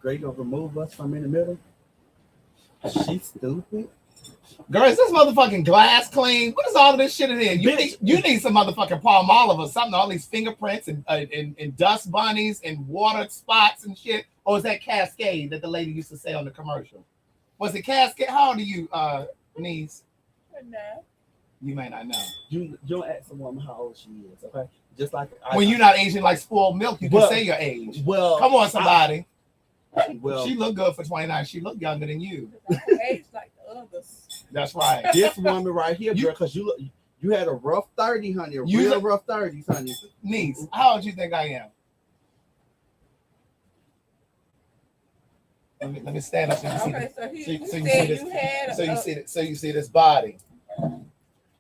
Girl, you gonna remove us from in the middle? She's stupid. Girl, is this motherfucking glass clean? What is all of this shit in here? You need some motherfucking Palmolive or something. All these fingerprints and dust bunnies and water spots and shit. Or is that Cascade that the lady used to say on the commercial? Was it Cascade? How old are you, niece? No. You may not know. You don't ask a woman how old she is, okay? Just like when you're not aging like spoiled milk, you can say your age. Well, come on, somebody. Well, she looked good for 29. She looked younger than you. Age like the others. That's right. This woman right here, girl, because you had a rough 30, honey. Real rough 30s, honey. Niece, how old do you think I am? Let me stand up so you see this. So you see this body.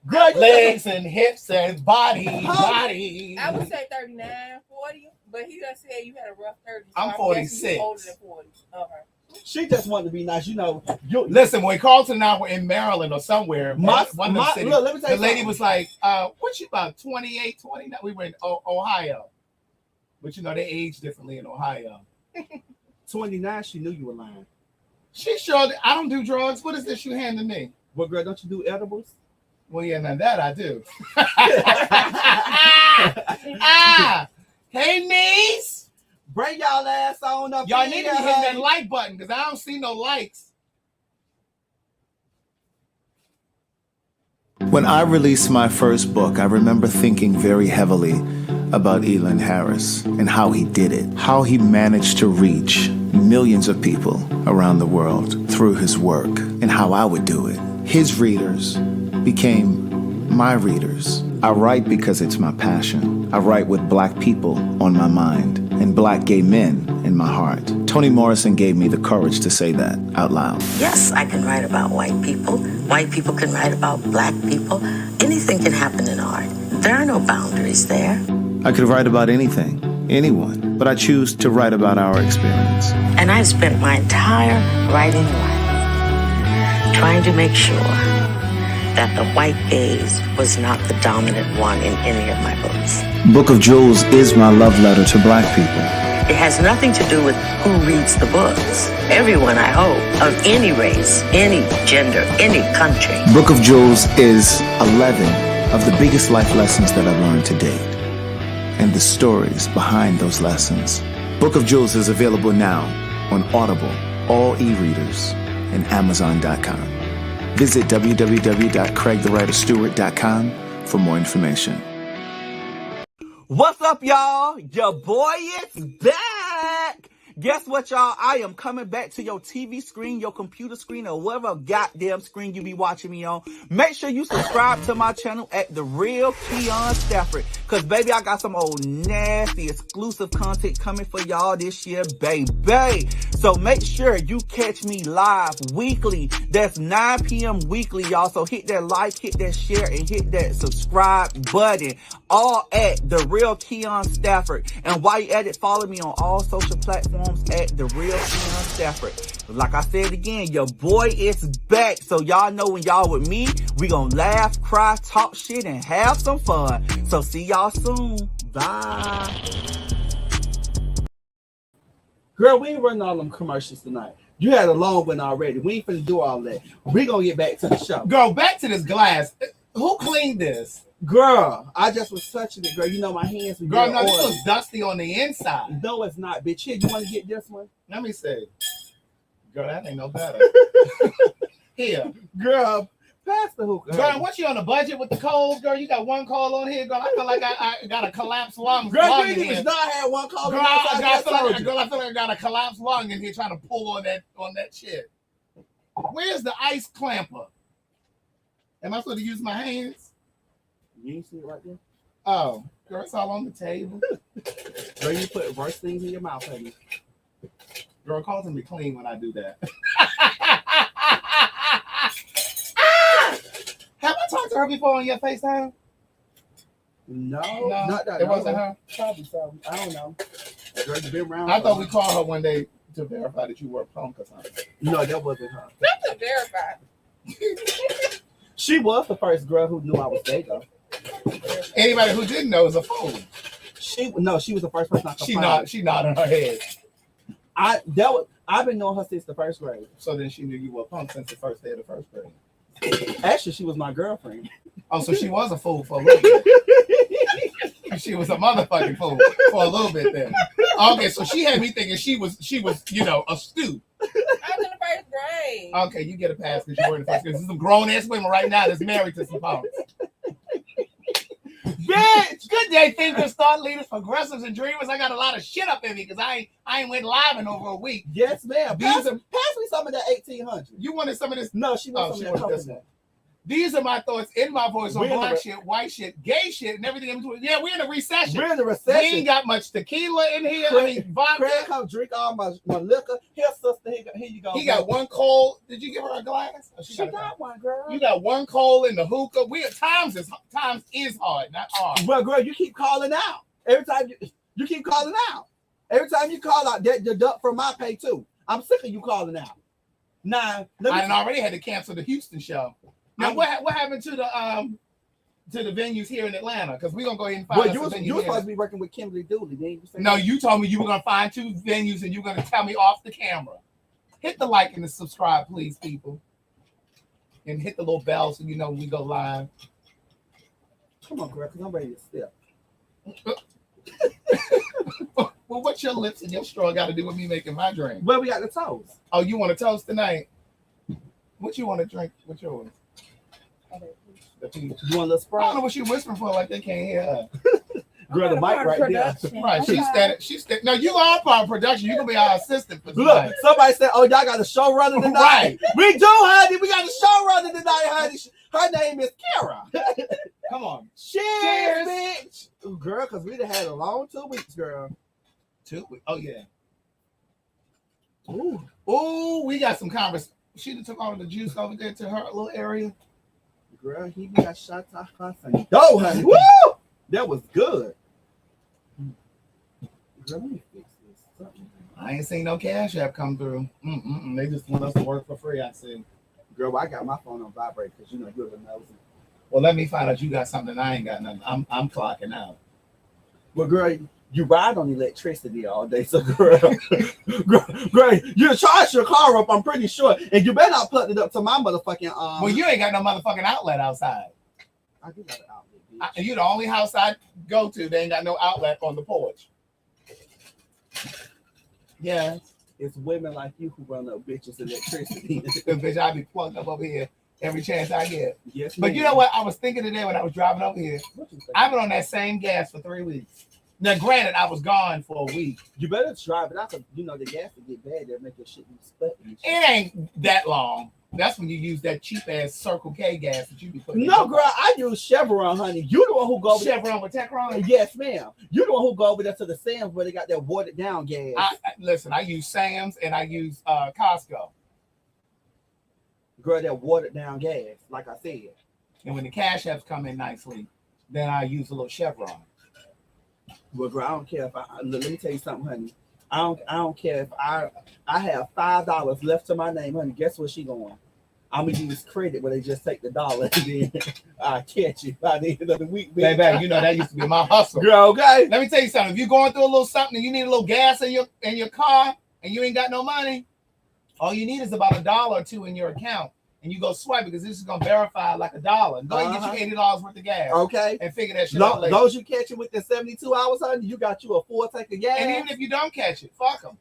Girl, legs and hips and body. I would say 39, 40, but he just said you had a rough 30. So I'm 46. Older than 40. Okay. She just wanted to be nice, you know. Listen, when Carlton and I were in Maryland or somewhere, let me tell you the lady was like, what you about 28, 29? We were in Ohio. But you know, they age differently in Ohio. 29, she knew you were lying. She sure, I don't do drugs. What is this you handing me? Well, girl, don't you do edibles? Well, yeah, now that I do. Hey, niece. Bring y'all ass on up. Y'all need to hit that like button because I don't see no likes. When I released my first book, I remember thinking very heavily about Elon Harris and how he did it, how he managed to reach millions of people around the world through his work, and how I would do it. His readers became my readers. I write because it's my passion. I write with Black people on my mind and Black gay men in my heart. Toni Morrison gave me the courage to say that out loud. Yes, I can write about white people. White people can write about Black people. Anything can happen in art. There are no boundaries there. I could write about anything, anyone, but I choose to write about our experience. And I've spent my entire writing life trying to make sure that the white gaze was not the dominant one in any of my books. Book of Jewels is my love letter to Black people. It has nothing to do with who reads the books. Everyone, I hope, of any race, any gender, any country. Book of Jewels is 11 of the biggest life lessons that I've learned to date, and the stories behind those lessons. Book of Jewels is available now on Audible, all e-readers, and Amazon.com. Visit www.craigthewriterstewart.com for more information. What's up, y'all? Your boy is back. Guess what, y'all? I am coming back to your TV screen, your computer screen, or whatever goddamn screen you be watching me on. Make sure you subscribe to my channel at The Real Keon Stafford. Cause baby, I got some old nasty exclusive content coming for y'all this year, baby. So make sure you catch me live weekly. That's 9 p.m. weekly, y'all. So hit that like, hit that share, and hit that subscribe button. All at The Real Keon Stafford. And while you at it, follow me on all social platforms at The Real Keon Stafford. Like I said again, your boy is back. So y'all know when y'all with me, we gonna laugh, cry, talk shit, and have some fun. So see y'all soon. Bye. Girl, we ain't running all them commercials tonight. You had a long one already. We ain't finna do all that. We gonna get back to the show. Girl, back to this glass. Who cleaned this? Girl, I just was touching it, girl. You know my hands. Girl, no, this was dusty on the inside. No, it's not, bitch. Here, you want to get this one? Let me see. Girl, that ain't no better. Here. Girl, pass the hookah. Girl, what you on a budget with the coals, girl? You got one call on here, girl. I feel like I got a collapsed lung. Girl, you didn't not have one call. Girl, I feel like I got a collapsed lung in here trying to pull on that shit. Where's the ice clamper? Am I supposed to use my hands? You ain't see it right there? Oh, girl, it's all on the table. Girl, you put worse things in your mouth, honey. Girl, calls me clean when I do that. Have I talked to her before on your FaceTime? No, not that. It wasn't her? Probably so. I don't know. Girl, you been around. I thought we called her one day to verify that you were a punk or something. No, that wasn't her. Not to verify. She was the first girl who knew I was gay, though. Anybody who didn't know is a fool. She was the first person I could She nodded her head. I've been knowing her since the first grade. So then she knew you were a punk since the first day of the first grade. Actually, she was my girlfriend. Oh, so she was a fool for a little bit. She was a motherfucking fool for a little bit then. Okay, so she had me thinking she was, you know, astute. I was in the first grade. Okay, you get a pass because you were in the first grade. There's some grown ass women right now that's married to some punks. Bitch! Good day, thinkers, thought leaders, progressives, and dreamers. I got a lot of shit up in me because I ain't went live in over a week. Yes, ma'am. Pass me some of that 1800. You wanted some of this? No, she wants some of that this one. These are my thoughts in my voice on black shit, white shit, gay shit, and everything in between. Yeah, we're in a recession. We're in a recession. We ain't got much tequila in here. Craig come drink all my liquor. Here, sister, here you go. He got one cold. Did you give her a glass? Oh, she got one, girl. You got one cold in the hookah. Times is hard, not hard. Well, girl, you keep calling out. Every time you keep calling out. Every time you call out, that deduct from my pay too. I'm sick of you calling out. Nah, I already had to cancel the Houston show. Now, what happened to the venues here in Atlanta? Because we're gonna go ahead and find. Well, you were supposed to be working with Kimberly Dooley, didn't you? No, you told me you were gonna find 2 venues and you're gonna tell me off the camera. Hit the like and the subscribe, please, people, and hit the little bell so you know when we go live. Come on, girl, because I'm ready to step. Well, what's your lips and your straw got to do with me making my drink? Well, we got the toast. Oh, you want a toast tonight? What you want to drink? What's yours? You want a little Sprite? I don't know what she whispering for, like they can't hear her. Girl, the mic right there. Right, she's standing. No, you are part of production. You can be our assistant for tonight. Look, somebody said, "Oh, y'all got a show running tonight." Right. We do, honey. We got a show running tonight, honey. Her name is Kara. Come on. Cheers, bitch. Ooh, girl, because we done had a long 2 weeks, girl. 2 weeks. Oh yeah. Ooh, we got some conversation. She done took all of the juice over there to her little area. Girl, he got shot to her. Oh, honey. Woo! That was good. Girl, let me fix this. I ain't seen no cash app come through. They just want us to work for free, I see. Girl, I got my phone on vibrate because you know you're the nosy. Well, let me find out you got something. I ain't got nothing. I'm clocking out. Well, girl, you ride on electricity all day, so girl, you charge your car up. I'm pretty sure, and you better not put it up to my motherfucking Well, you ain't got no motherfucking outlet outside. I do got an outlet, bitch. You the only house I go to. They ain't got no outlet on the porch. Yes, it's women like you who run up bitches electricity. Bitch, I be plugged up over here every chance I get. Yes, but you know what? I was thinking today when I was driving over here. I've been on that same gas for 3 weeks. Now, granted, I was gone for a week. You better drive it out because you know the gas will get bad. They'll make your shit be sputting. It ain't that long. That's when you use that cheap ass Circle K gas that you be putting. No, girl, I use Chevron, honey. You the one who go over Chevron with Techron? Yes, ma'am. You the one who go over there to the Sam's where they got that watered down gas. Listen, I use Sam's and I use Costco. Girl, that watered down gas, like I said. And when the cash apps come in nicely, then I use a little Chevron. Well, girl, I don't care if let me tell you something, honey. I don't care if I have $5 left to my name, honey. Guess where she going? I'm gonna use credit where they just take the dollar and then I catch it by the end of the week. Baby, you know that used to be my hustle. Girl, okay. Let me tell you something. If you're going through a little something and you need a little gas in your car and you ain't got no money, all you need is about $1 or $2 in your account. And you go swipe because this is gonna verify like $1. Go ahead and get you $80 worth of gas. Okay. And figure that shit out later. Those you catch it within 72 hours, honey, you got you a full tank of gas. And even if you don't catch it, fuck them.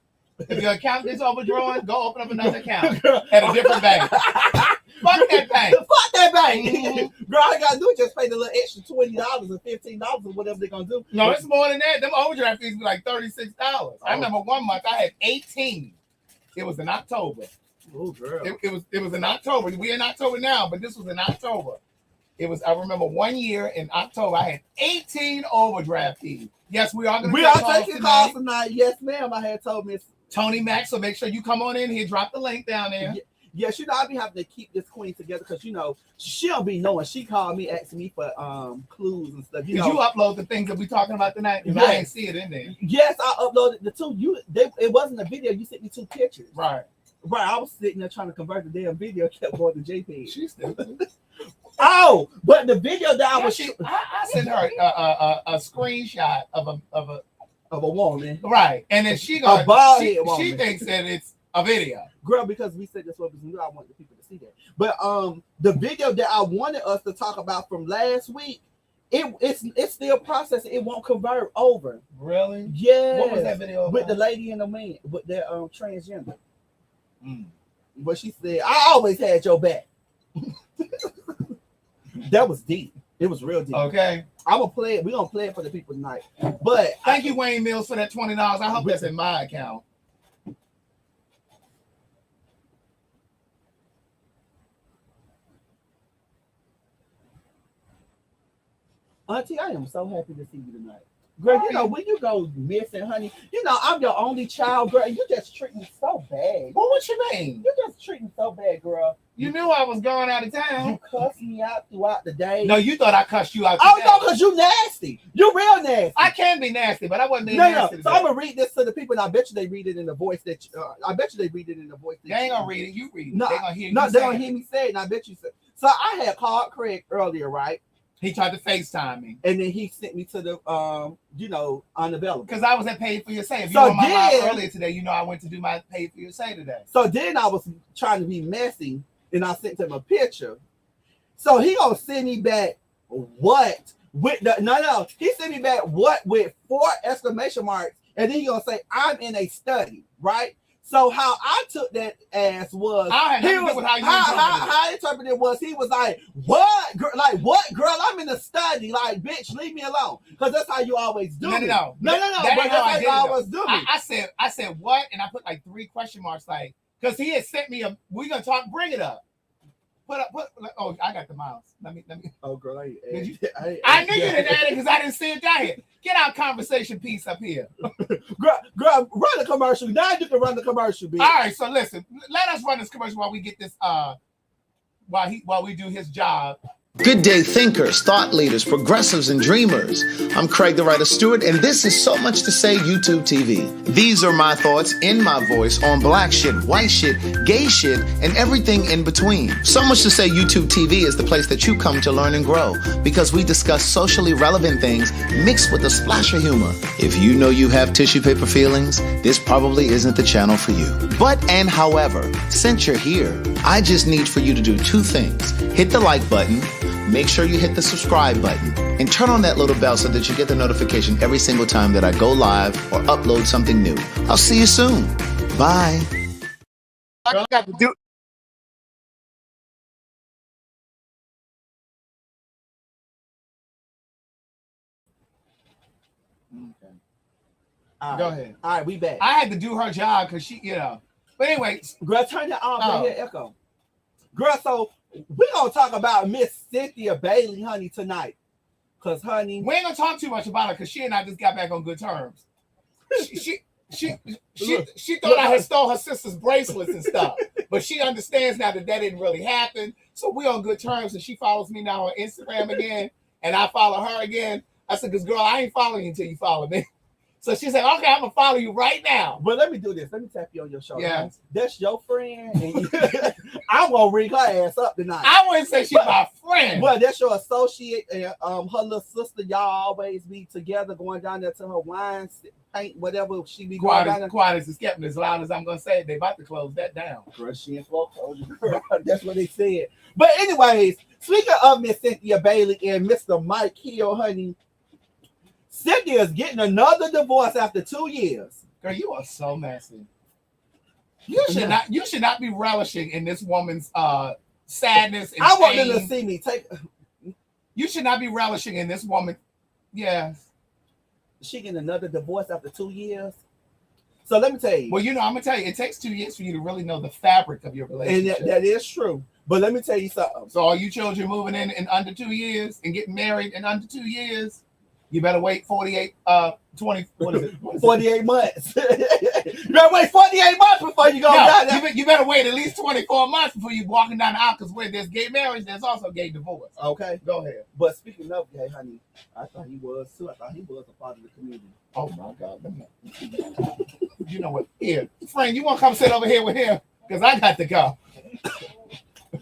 If your account is overdrawn, go open up another account at a different bank. Fuck that bank. Fuck that bank. Mm-hmm. Girl, all you gotta do is just pay the little extra $20 or $15 or whatever they're gonna do. No, it's more than that. Them overdraft fees be like $36. I remember one month I had 18. It was in October. Oh, girl. It was in October. We're in October now, but this was in October. I remember 1 year in October, I had 18 overdraft fees. Yes, we are going to taking calls tonight. Yes, ma'am. I had told Miss Tony Mack, so make sure you come on in here. Drop the link down there. Yes, you know, I be having to keep this queen together because, you know, she'll be knowing. She called me, asking me for clues and stuff. Did you upload the things that we talking about tonight? Because I didn't see it in there. Yes, I uploaded the two. It wasn't a video. You sent me 2 pictures. Right. Right, I was sitting there trying to convert the damn video, kept going to JPEG. She's still. Oh, but the video that I sent her a screenshot of a woman, right? And then she thinks that A video. Girl, because we said this was new, I want the people to see that. But the video that I wanted us to talk about from last week, it's still processing. It won't convert over. Really? Yeah. What was that video about? With the lady and the man, with their transgender. But she said, I always had your back. That was deep. It was real deep. Okay. I'm gonna play it. We're gonna play it for the people tonight. But thank you, Wayne Mills, for that $20. I hope that's in my account. Auntie, I am so happy to see you tonight. Girl, you know, when you go missing, honey, you know, I'm your only child, girl. You just treat me so bad. Well, what you mean? You just treat me so bad, girl. You knew I was going out of town. You cussed me out throughout the day. No, you thought I cussed you out today. Oh, no, because you nasty. You real nasty. I can be nasty, but I wasn't being no. nasty. So I'm going to read this to the people, and I bet you they read it in the voice that I bet you they read it in the voice. They ain't going to read it. You read it. No, they're going to hear you no, say they're going it. to hear me say it, and I bet you say. So I had called Craig earlier, right? He tried to FaceTime me. And then he sent me to the, unavailable. Because I was at Paid For Your Say. If you So were on my live then- earlier today, you know I went to do my Paid For Your Say today. So then I was trying to be messy, and I sent him a picture. So he gonna send me back what with the no. He sent me back what with 4 exclamation marks, and then he gonna say I'm in a study, right? So how I took that as was I had he nothing to do was with how you how I interpreted it was he was like what girl, like what girl, I'm in a study, like bitch, leave me alone, because that's how you always do me. No. But That that's ain't how how I you did it, always do me. I said what, and I put like 3 question marks, like, because he had sent me we gonna talk. Bring it up. Oh, I got the mouse. Let me. Oh girl, I I knew you didn't add it because I didn't see it down here. Get our conversation piece up here. Girl, run the commercial. Now you can run the commercial, bitch. All right, so listen, let us run this commercial while we get this. While we do his job. Good day, thinkers, thought leaders, progressives, and dreamers. I'm Craig the Writer Stewart, and this is So Much to Say YouTube TV. These are my thoughts in my voice on black shit, white shit, gay shit, and everything in between. So Much to Say YouTube TV is the place that you come to learn and grow, because we discuss socially relevant things mixed with a splash of humor. If you know you have tissue paper feelings, this probably isn't the channel for you. But and however, since you're here, I just need for you to do 2 things. Hit the like button, make sure you hit the subscribe button, and turn on that little bell so that you get the notification every single time that I go live or upload something new. I'll see you soon. Bye. I got to do. All right. Go ahead. All right, we back. I had to do her job because she, But anyway, Girl, turn it off. Oh. Hear echo. Girl, so we're gonna talk about Miss Cynthia Bailey, honey, tonight. Cause, honey, we ain't gonna talk too much about her because she and I just got back on good terms. She thought I had stole her sister's bracelets and stuff, but she understands now that didn't really happen. So we're on good terms, and she follows me now on Instagram again, and I follow her again. I said, "Cause girl, I ain't following you until you follow me." So she said, "Okay, I'm gonna follow you right now." but let me do this. Let me tap you on your shoulder. Yeah. Honey. That's your friend, and I'm gonna ring her ass up tonight. I wouldn't say she's my friend. Well, that's your associate, and her little sister. Y'all always be together, going down there to her wine, paint, whatever she be going down there. Quiet as it's kept, as loud as I'm gonna say it. They about to close that down. Girl, she and Flo told you. That's what they said. But anyways, speaking of Miss Cynthia Bailey and Mr. Mike Hill, honey, Cynthia is getting another divorce after 2 years. Girl, you are so messy. You should not be relishing in this woman's sadness and I want them pain. to see me take. You should not be relishing in this woman. Yes. She getting another divorce after 2 years. So let me tell you. Well, I'm gonna tell you, it takes 2 years for you to really know the fabric of your And relationship. that is true. But let me tell you something. So all you children moving in under 2 years and getting married in under 2 years, you better wait 48 20 what is it? 48 months. You better wait 48 months before you go down there. You better wait at least 24 months before you walking down the aisle, because where there's gay marriage, there's also gay divorce. Okay. Go ahead. But speaking of gay, honey, I thought he was too. I thought he was a part of the community. Oh my God. You know what? Here, friend, you want to come sit over here with him? Because I got to go.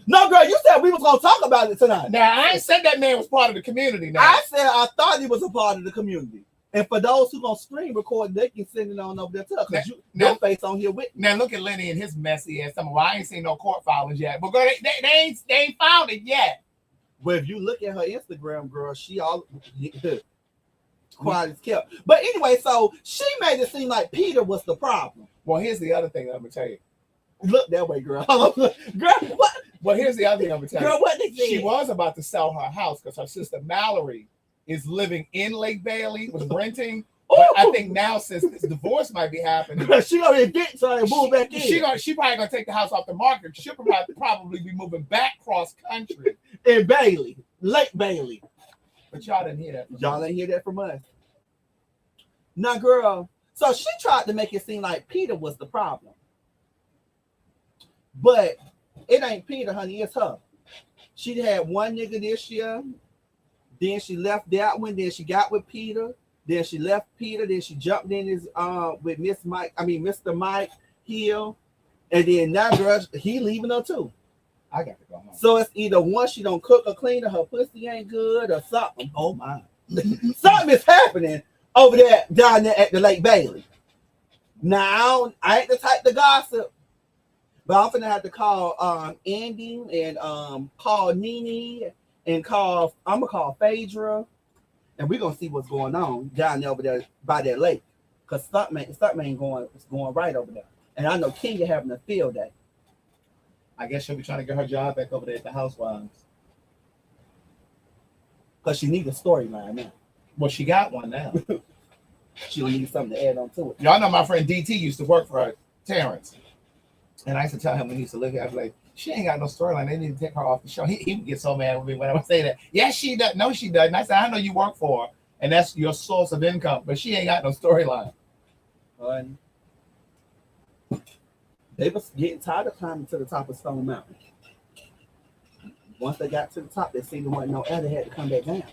No, girl, you said we was gonna talk about it tonight. Now, I ain't said that man was part of the community now. I said I thought he was a part of the community. And for those who gonna screen record, they can send it on over there too. Because your face on here with me. Now look at Lenny and his messy ass. Well, I ain't seen no court filings yet. But girl, they ain't found it yet. Well, if you look at her Instagram, girl, she all quiet as kept. But anyway, so she made it seem like Peter was the problem. Well, here's the other thing I'm gonna tell you. Look that way, girl. Girl, what? Well, here's the other thing I'm gonna tell you. Girl, what they said? She was about to sell her house because her sister Mallory is living in Lake Bailey, was renting. But I think now, since this divorce might be happening, she gonna get trying to move back in. She probably gonna take the house off the market. She'll probably be moving back cross country in Bailey, Lake Bailey. But y'all didn't hear that. Y'all didn't hear that from us. Now, girl. So she tried to make it seem like Peter was the problem, but it ain't Peter, honey. It's her. She had one nigga this year. Then she left that one. Then she got with Peter. Then she left Peter. Then she jumped in his with Mr. Mike Hill. And then now, girl, he leaving her too. I got to go home. So it's either one, she don't cook or clean, or her pussy ain't good, or something. Oh my. Something is happening over there down there at the Lake Bailey. Now I ain't the type to gossip, but I'm gonna have to call Andy and call Nene and I'm gonna call Phaedra, and we're gonna see what's going on down there over there by that lake. Cause something ain't going right over there. And I know Kenya having a field day. I guess she'll be trying to get her job back over there at the Housewives. Cause she needs a storyline now. Well, she got one now. She'll need something to add on to it. Y'all know my friend DT used to work for her, Terrence. And I used to tell him when he used to live here, I'd be like, she ain't got no storyline. They need to take her off the show. He would get so mad with me when I would say that. Yes, she does. No, she doesn't. I said, I know you work for her, and that's your source of income, but she ain't got no storyline. They was getting tired of climbing to the top of Stone Mountain. Once they got to the top, they seen there wasn't no air. They had to come back down.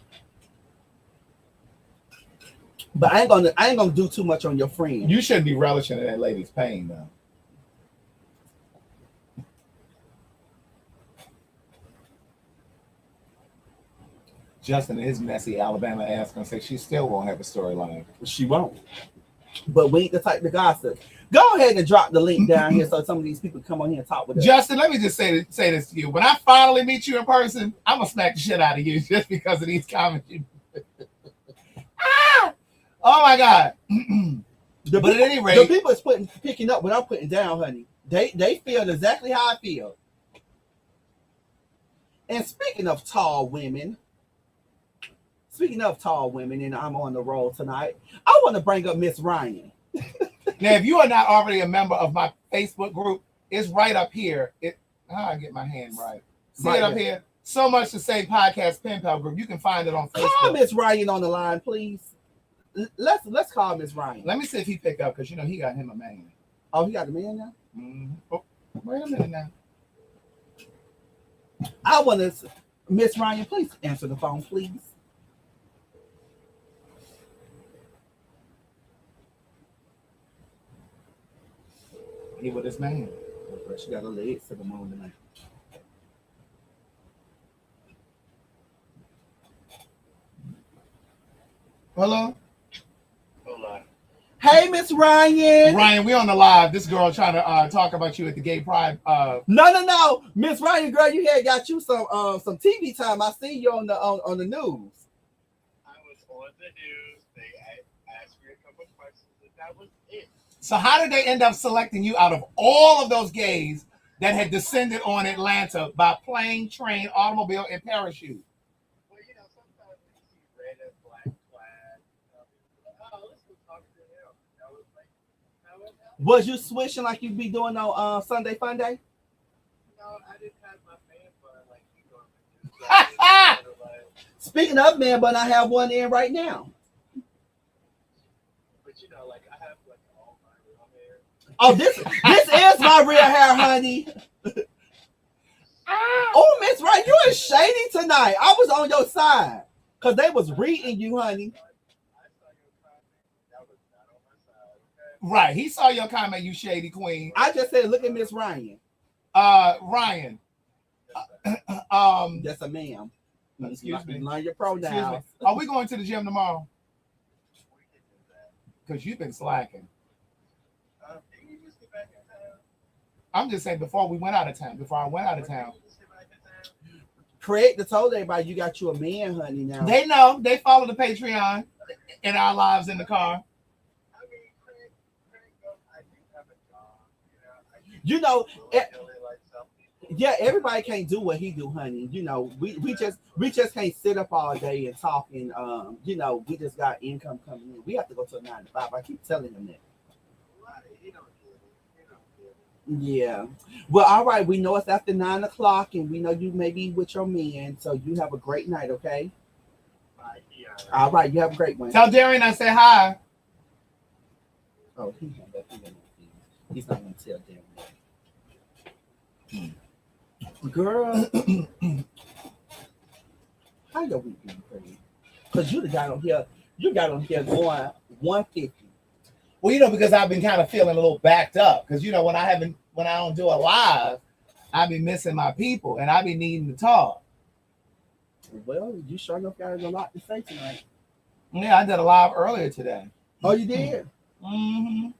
But I ain't gonna do too much on your friend. You shouldn't be relishing in that lady's pain, though. Justin and his messy Alabama ass gonna say she still won't have a storyline. She won't. But we ain't the type to gossip. Go ahead and drop the link down here so some of these people come on here and talk with us. Justin, let me just say this to you. When I finally meet you in person, I'm gonna smack the shit out of you just because of these comments. Oh my God. But at any rate, the people is picking up what I'm putting down, honey. They feel exactly how I feel. And speaking of tall women, and I'm on the roll tonight, I want to bring up Miss Ryan. Now, if you are not already a member of my Facebook group, it's right up here. How I get my hand right? See right it up here. So much to say podcast pen pal group. You can find it on Facebook. Call Miss Ryan on the line, please. Let's call Miss Ryan. Let me see if he pick up, because he got him a man. Oh, he got a man now? Mm-hmm. Oh, wait a minute now. I want to, Miss Ryan, please answer the phone, please. He with his man. She got her legs to the moon tonight. Hello? Hello. Hey, Miss Ryan. Ryan, we on the live. This girl trying to talk about you at the gay pride. No. Miss Ryan, girl, you had got you some TV time. I see you on the news. I was on the news. They asked me a couple of questions, and that was it. So how did they end up selecting you out of all of those gays that had descended on Atlanta by plane, train, automobile, and parachute? Well, sometimes we see red and black flag. Let's go talk to him. That was like, how it happened. Was you swishing like you be doing on Sunday Fun Day? No, I didn't have my man bun like you normally do. Speaking of man bun, I have one in right now. But like I have like all my real hair. Oh, this is my real hair, honey. Oh, Miss Wright, you is shady tonight. I was on your side because they was reading you, honey. I saw your comment. That was not on my side. Okay? Right. He saw your comment, you shady queen. I just said, look at Miss Ryan. Ryan. That's a ma'am. Excuse me. Learn your pronouns. Are we going to the gym tomorrow? We Because you've been slacking. Did you just get back in town? I'm just saying before I went out of town. Did you just get back in town? Craig told everybody you got you a man, honey. Now They know. They follow the Patreon in our lives in the car. I mean, Craig goes, I do have a job. You know, Really like some people. yeah, everybody can't do what he do, honey. You know, we just can't sit up all day and talk and you know, we just got income coming in. We have to go to a 9 to 5. I keep telling him that. Right, he don't get it. He don't get it. Yeah. Well, all right. We know it's after 9 o'clock, and we know you may be with your man. So you have a great night, okay? Right, yeah. All right. You have a great one. Tell Darian I say hi. Oh, he's not gonna tell them. Girl, how your week been, Craig? Because you got on here going 150. Well, you know, because I've been kind of feeling a little backed up. Because you know, when I don't do a live, I be missing my people and I be needing to talk. Well, you sure enough got a lot to say tonight. Yeah, I did a live earlier today. Oh, you did? Mm-hmm.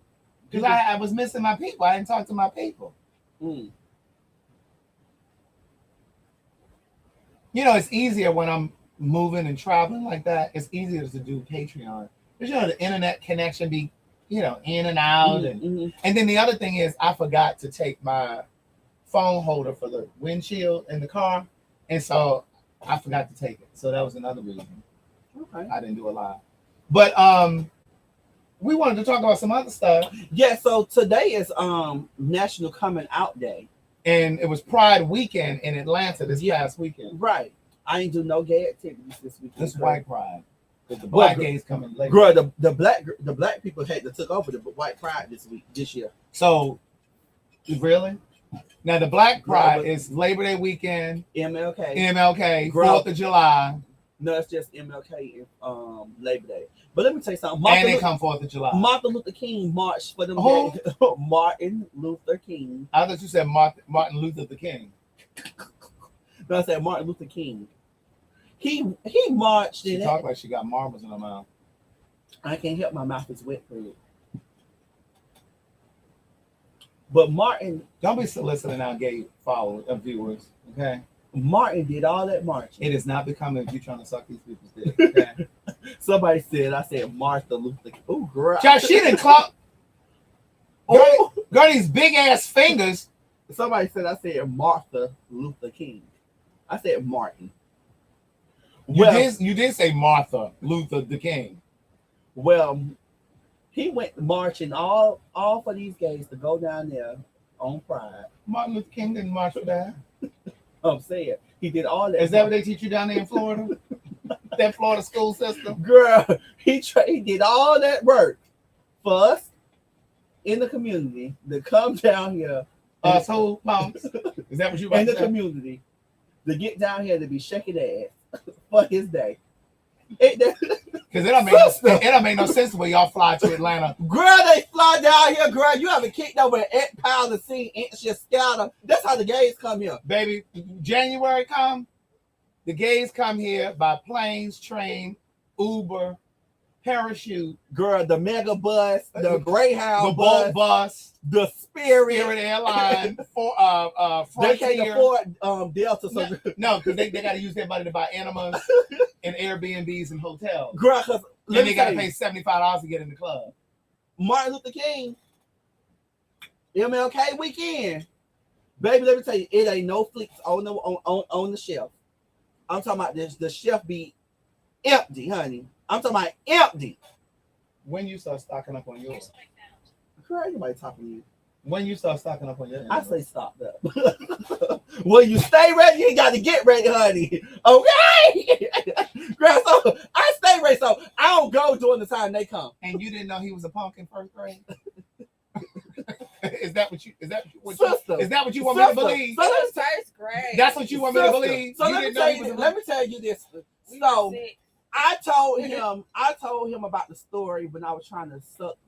Because I was missing my people. I didn't talk to my people. Mm. You know, it's easier when I'm moving and traveling like that. It's easier to do Patreon. Because, you know, the internet connection be, you know, in and out. Mm-hmm. And then the other thing is I forgot to take my phone holder for the windshield in the car. And so I forgot to take it. So that was another reason. Okay. I didn't do a live. But we wanted to talk about some other stuff. Yeah, so today is National Coming Out Day. And it was Pride weekend in Atlanta this past weekend. Right. I ain't do no gay activities this weekend. This white pride. Because the black gays coming later. Girl, the black people had to took over the white pride this year. So really? Now the black pride is Labor Day weekend, MLK, Girl, 4th of July. No, it's just MLK and Labor Day. But let me tell you something. And they come 4th of July. Martin Luther King marched for them. Martin Luther King. I thought you said Martin Luther the King. No, I said Martin Luther King. He marched She in talked like she got marbles in her mouth. I can't help my mouth is wet for it. But Martin, Don't be soliciting our gay followers and viewers, okay? Martin did all that marching. It is not becoming if you trying to suck these people's dick, okay? Somebody said, I said Martha Luther King. Oh, girl. Josh, she didn't clock. Girl, these big ass fingers. Somebody said, I said Martha Luther King. I said Martin. You did say Martha Luther the King. Well, he went marching all for these gays to go down there on Pride. Martin Luther King didn't march for that. I'm saying he did all that. Is that what they teach you down there in Florida? That Florida school system? Girl, he did all that work for us in the community to come down here. Us who punks? Is that what you about in to the say? community to get down here to be shaking ass for his day. Because it don't make no sense when y'all fly to Atlanta. Girl, they fly down here, girl. You haven't kicked over an ant pile to see ants just scatter. That's how the gays come here. Baby, January come, the gays come here by planes, train, Uber, parachute. Girl, the mega bus, the Greyhound the boat bus, the Spirit Airline, They Frontier. can't afford Delta. So No, because they got to use their money to buy enemas and Airbnbs and hotels. Girl, because and they got to pay $75 to get in the club. Martin Luther King, MLK weekend. Baby, let me tell you, it ain't no flicks on the shelf. I'm talking about this. The shelf be empty, honey. I'm talking about empty. When you start stocking up on yours? Girl, ain't nobody talking to you. When you start stocking up on yours? I say stop that. Well, you stay ready, you ain't got to get ready, honey. Okay? Girl, so I stay ready, so I don't go during the time they come. And you didn't know he was a punk in first grade? Is that what you want me to believe? So that's first grade. That's what you want me to believe? So let me tell you this. So I told him about the story when I was trying to suck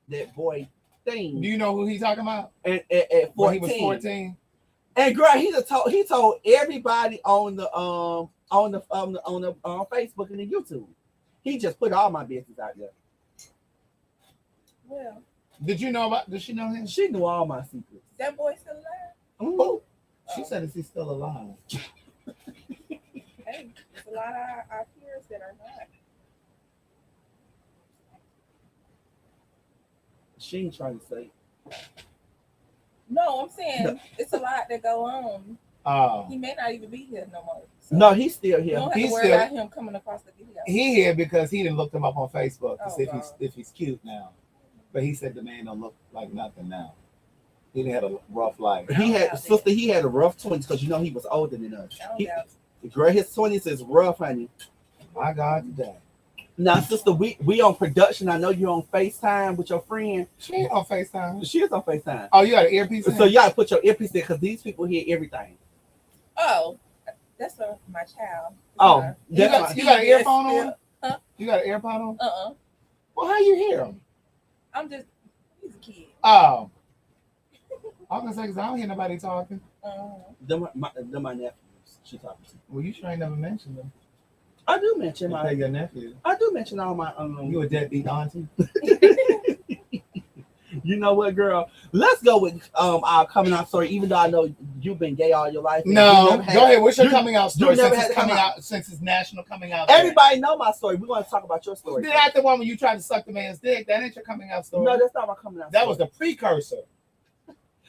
that boy thing. Do you know who he's talking about? At 14. When he was 14. And girl, he told everybody on the Facebook and the YouTube. He just put all my business out there. Well, Did you know about? Did she know him? She knew all my secrets. that boy still alive? Oh, she said, "Is he still alive?" Hey, there's a lot of our peers that are not. She ain't trying to say. No, I'm saying it's a lot that go on. Oh, He may not even be here no more. So No, he's still you here. don't have He's to worry still- about him coming across the video. he here because he didn't look him up on Facebook to Oh, see God. if he's cute now. But he said the man don't look like nothing now. He done had a rough life. He had doubt sister. He had a rough 20s because you know he was older than us. I don't He, doubt girl, his 20s is rough, honey. My God, today. Now, sister, we on production. I know you're on FaceTime with your friend. She ain't on FaceTime. She is on FaceTime. Oh, you got an earpiece in? So you gotta put your earpiece in because these people hear everything. Oh, that's for my child. Oh, You got an earphone on? Huh? You got an earphone on? Uh-uh. Well, how you hear him? I'm just, he's a kid. Oh. I was gonna say, because I don't hear nobody talking. Them my nephews. She talking to. Well, you sure ain't never mentioned them. I do mention Okay, my. your nephew. I do mention all my. You a deadbeat auntie? You know what, girl? Let's go with our coming out story. Even though I know you've been gay all your life. and No, you never had- go ahead. What's your you- coming out story you never since had it's to come coming out. out since it's national coming out? Day? Everybody know my story. We want to talk about your story. Did that the one when you tried to suck the man's dick? That ain't your coming out story. No, that's not my coming out. That story. was the precursor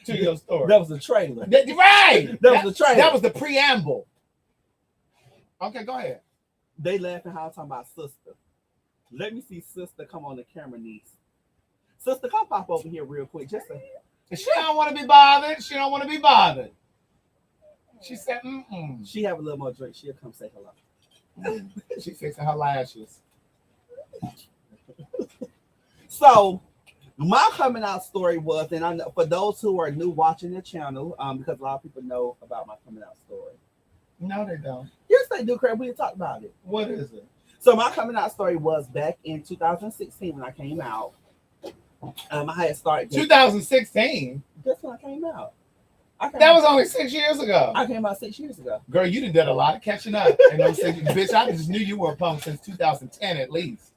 to your story. That was the trailer. Right. That was the trailer. That was the preamble. Okay, go ahead. They laughing how I'm talking about sister. Let me see sister come on the camera, niece. Sister, come pop over here real quick. Just a, She don't want to be bothered. She don't want to be bothered. She said, mm-mm. she have a little more drink. She'll come say hello. She fixing her lashes. So my coming out story was, and I know for those who are new watching the channel, because a lot of people know about my coming out story. No, they don't. Yes, they do, Craig. We didn't talk about it. What is it? So my coming out story was back in 2016 when I came out. I had started. 2016? That's when I came out. That was only 6 years ago. I came out 6 years ago. Girl, you done a lot of catching up. And those things, bitch, I just knew you were a punk since 2010 at least.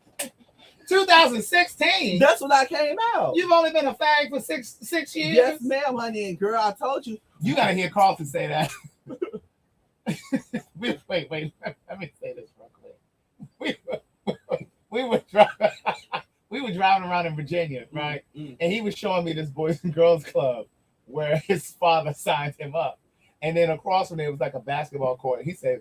2016? That's when I came out. You've only been a fag for six years? Yes, ma'am, honey. And girl, I told you. You gotta hear Carlton say that. wait. Let me say this real quick. We were driving around in Virginia, right? Mm-hmm. And he was showing me this Boys and Girls Club where his father signed him up. And then across from there was like a basketball court. He said,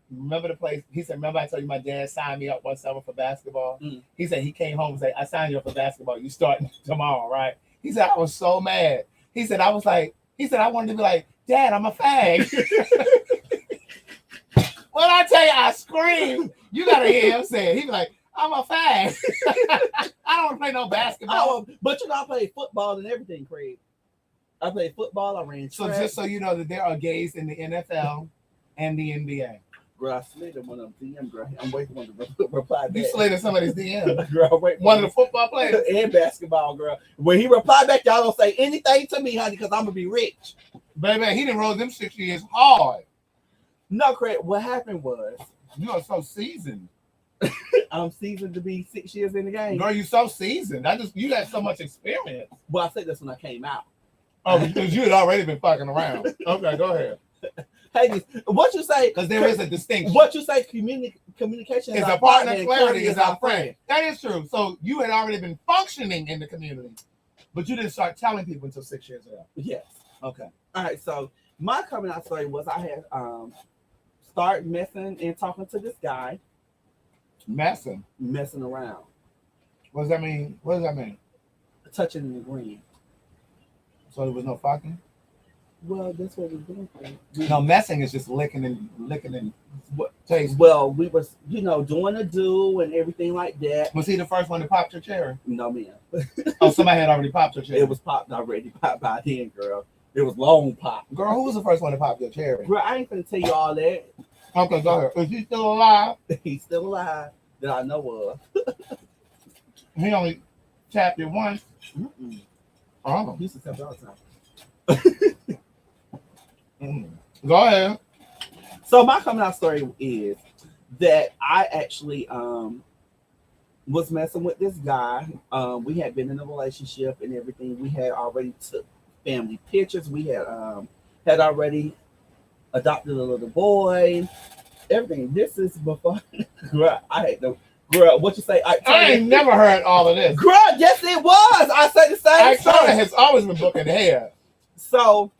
remember the place? He said, remember I told you my dad signed me up one summer for basketball? Mm. He said he came home and said, I signed you up for basketball. You start tomorrow, right? He said, I was so mad. He said, I wanted to be like, Dad, I'm a fag. When I tell you I screamed, you gotta hear him say it. He be like, I'm a fag. I don't want to play no basketball. But you know, I played football and everything, Craig. I played football, I ran So track. just so you know that there are gays in the NFL and the NBA. Girl, I slid in one of them DM, girl. I'm waiting for them to reply back. You slid in somebody's DM. Girl, I'm waiting for One of the football players. and basketball, girl. When he replied back, y'all don't say anything to me, honey, because I'm gonna be rich. Baby, he done rolled them 6 years hard. No, Craig, what happened was You are so seasoned. I'm seasoned to be 6 years in the game. Girl, you so seasoned. You got so much experience. Well, I said this when I came out. Oh, because you had already been fucking around. Okay, go ahead. Hey, what you say? Because there is a distinction. What you say? Communication is a partner, and clarity is our friend. That is true. So you had already been functioning in the community, but you didn't start telling people until 6 years ago. Yes. Okay. All right. So my coming out story was I had started messing and talking to this guy. Messing around. What does that mean? What does that mean? Touching and agreeing. So there was no fucking? Well, that's what we're doing. No, messing is just licking and what taste. Well, we was, doing a do and everything like that. Was he the first one to pop your cherry? No, man. Oh, somebody had already popped your cherry. It was popped already by then, girl. It was long pop. Girl, who was the first one to pop your cherry? Girl, I ain't gonna tell you all that. Okay, go ahead. Is he still alive? He's still alive that I know of. He only tapped it once. Mm-mm. Oh. He used to tap it all the time. Go ahead. So my coming out story is that I actually was messing with this guy. We had been in a relationship and everything. We had already took family pictures. We had already adopted a little boy. Everything. This is before. Girl, I had no. Girl, what you say? I ain't never heard all of this. Girl, yes, it was. I said the same Icona thing. has always been booking hair. So,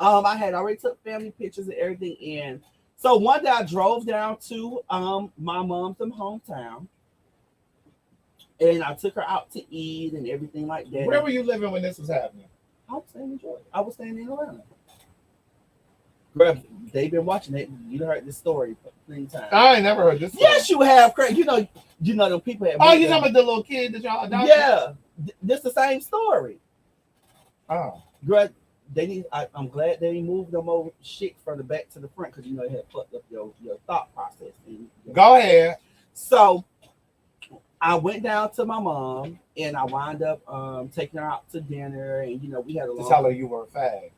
I had already took family pictures and everything in. So one day I drove down to my mom's hometown, and I took her out to eat and everything like that. Where were you living when this was happening? I was staying in Georgia. I was staying in Atlanta. Girl, they've been watching it. You heard this story plenty of times. I ain't never heard this. Yes, you have, Craig. You know them people. Oh, you talking about the little kid that y'all adopted? Yeah, this the same story. Oh, Girl, I'm glad they moved them over shit from the back to the front because it had fucked up your thought process. go ahead. So I went down to my mom and I wound up taking her out to dinner, and we had a To long. tell her you were a fag.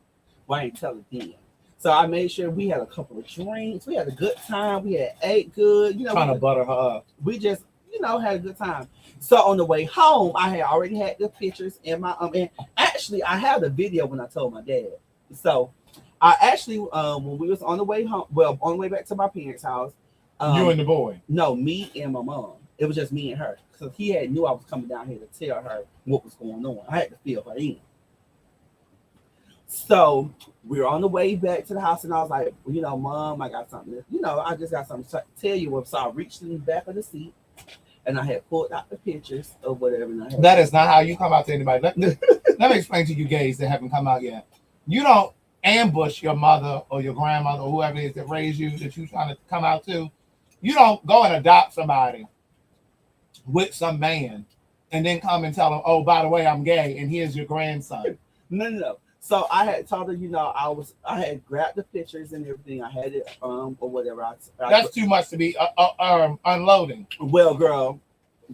Well, I ain't tell her then. So I made sure we had a couple of drinks. We had a good time. We had ate good. Trying to butter her up. We just had a good time. So on the way home, I had already had the pictures in my and actually I had a video when I told my dad. So I actually when we was on the way home, on the way back to my parents' house, You and the boy. no, me and my mom. It was just me and her. So he knew I was coming down here to tell her what was going on. I had to fill her in. So we were on the way back to the house, and I was like, Mom, I got something. I just got something to tell you. So I reached in the back of the seat, and I had pulled out the pictures or whatever. And That is not how you come out to anybody. Let me explain to you gays that haven't come out yet. You don't ambush your mother or your grandmother or whoever it is that raised you that you're trying to come out to. You don't go and adopt somebody with some man and then come and tell them, oh, by the way, I'm gay, and here's your grandson. No. So I had told her, I had grabbed the pictures and everything. I had it, or whatever. That's too much to be unloading. Well, girl,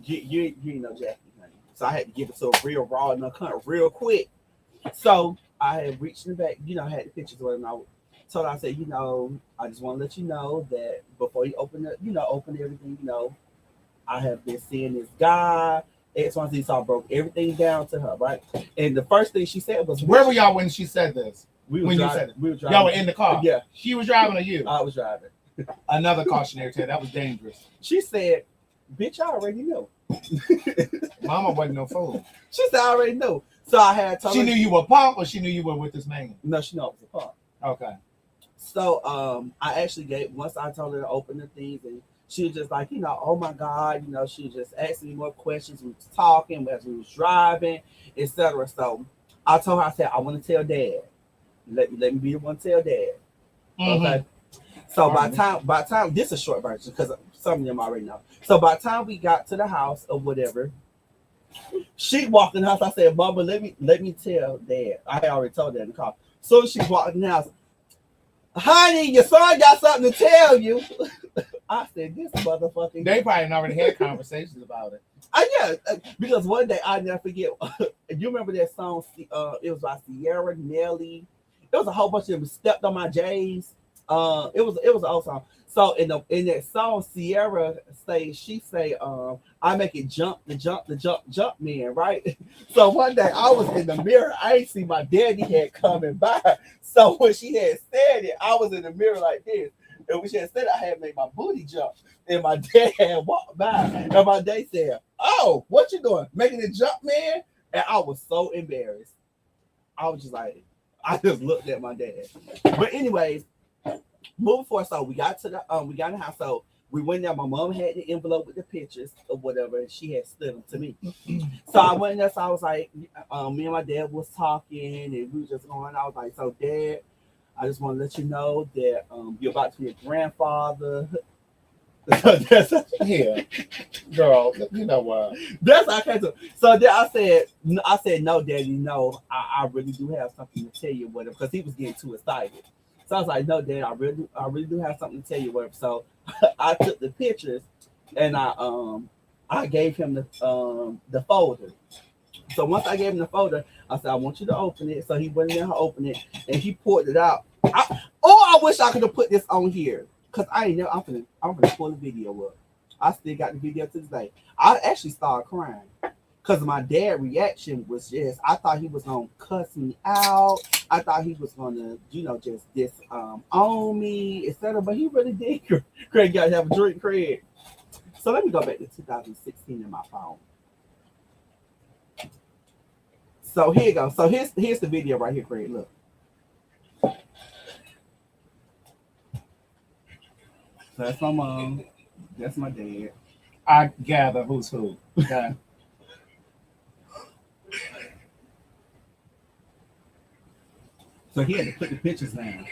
you know Jackie, honey. So I had to give it to a real raw and uncut real quick. So I had reached in the back, I had the pictures with him. I told her, I said, I just want to let you know that before you open everything, I have been seeing this guy. X1Z, so I broke everything down to her, right? And the first thing she said was, where were y'all when she said this? We were driving. Y'all were in the car. Yeah. She was driving or you? I was driving. Another cautionary tale. That was dangerous. She said, bitch, I already knew. Mama wasn't no fool. She said, I already knew. So I had told She her. knew you were a punk, or she knew you were with this man? No, she knew I was a punk. Okay. So I actually once I told her to open the things, and she was just like, oh my God, she was just asking me more questions. We was talking as we was driving, etc. So I told her, I said, I want to tell Dad. Let me be the one to tell Dad. Mm-hmm. Okay. So by the time this is a short version because some of them already know. So by the time we got to the house or whatever, she walked in the house. I said, Mama, let me tell Dad. I had already told Dad in the car. So she walked in the house. Honey, your son got something to tell you. I said, this motherfucking. They probably already had conversations about it. Yeah, because one day I never forget. You remember that song? It was by Sierra, Nelly. It was a whole bunch of them. Stepped on My J's. It was an old song. So in that song, Sierra she say, I make it jump, man, right? So one day I was in the mirror. I ain't see my daddy head coming by. So when she had said it, I was in the mirror like this. And when she had said it, I had made my booty jump. And my dad had walked by. And my dad said, oh, what you doing? Making it jump, man? And I was so embarrassed. I was just like, I just looked at my dad. But anyways, moving forward, so we got in the house. So we went there. My mom had the envelope with the pictures or whatever, and she had slid them to me. So I went there. So I was like, me and my dad was talking, and we were just going. I was like, so Dad, I just want to let you know that you're about to be a grandfather. That's Yeah, girl, you know what? That's how I came to. So then I said, no, Daddy, no, I really do have something to tell you, whatever, because he was getting too excited. So I was like, no, Dad, I really do have something to tell you, whatever. So I took the pictures and I gave him the folder. So once I gave him the folder, I said, I want you to open it. So he went in there and opened it, and he pulled it out. I wish I could have put this on here. Cause I'm gonna pull the video up. I still got the video to this day. I actually started crying because my dad's reaction was just, I thought he was gonna cuss me out. I thought he was gonna, just own me, etc. But he really did. Craig got to have a drink, Craig. So let me go back to 2016 in my phone. So here you go. So here's the video right here, Craig. Look. So that's my mom. That's my dad. I gather who's who. Okay. So he had to put the pictures down.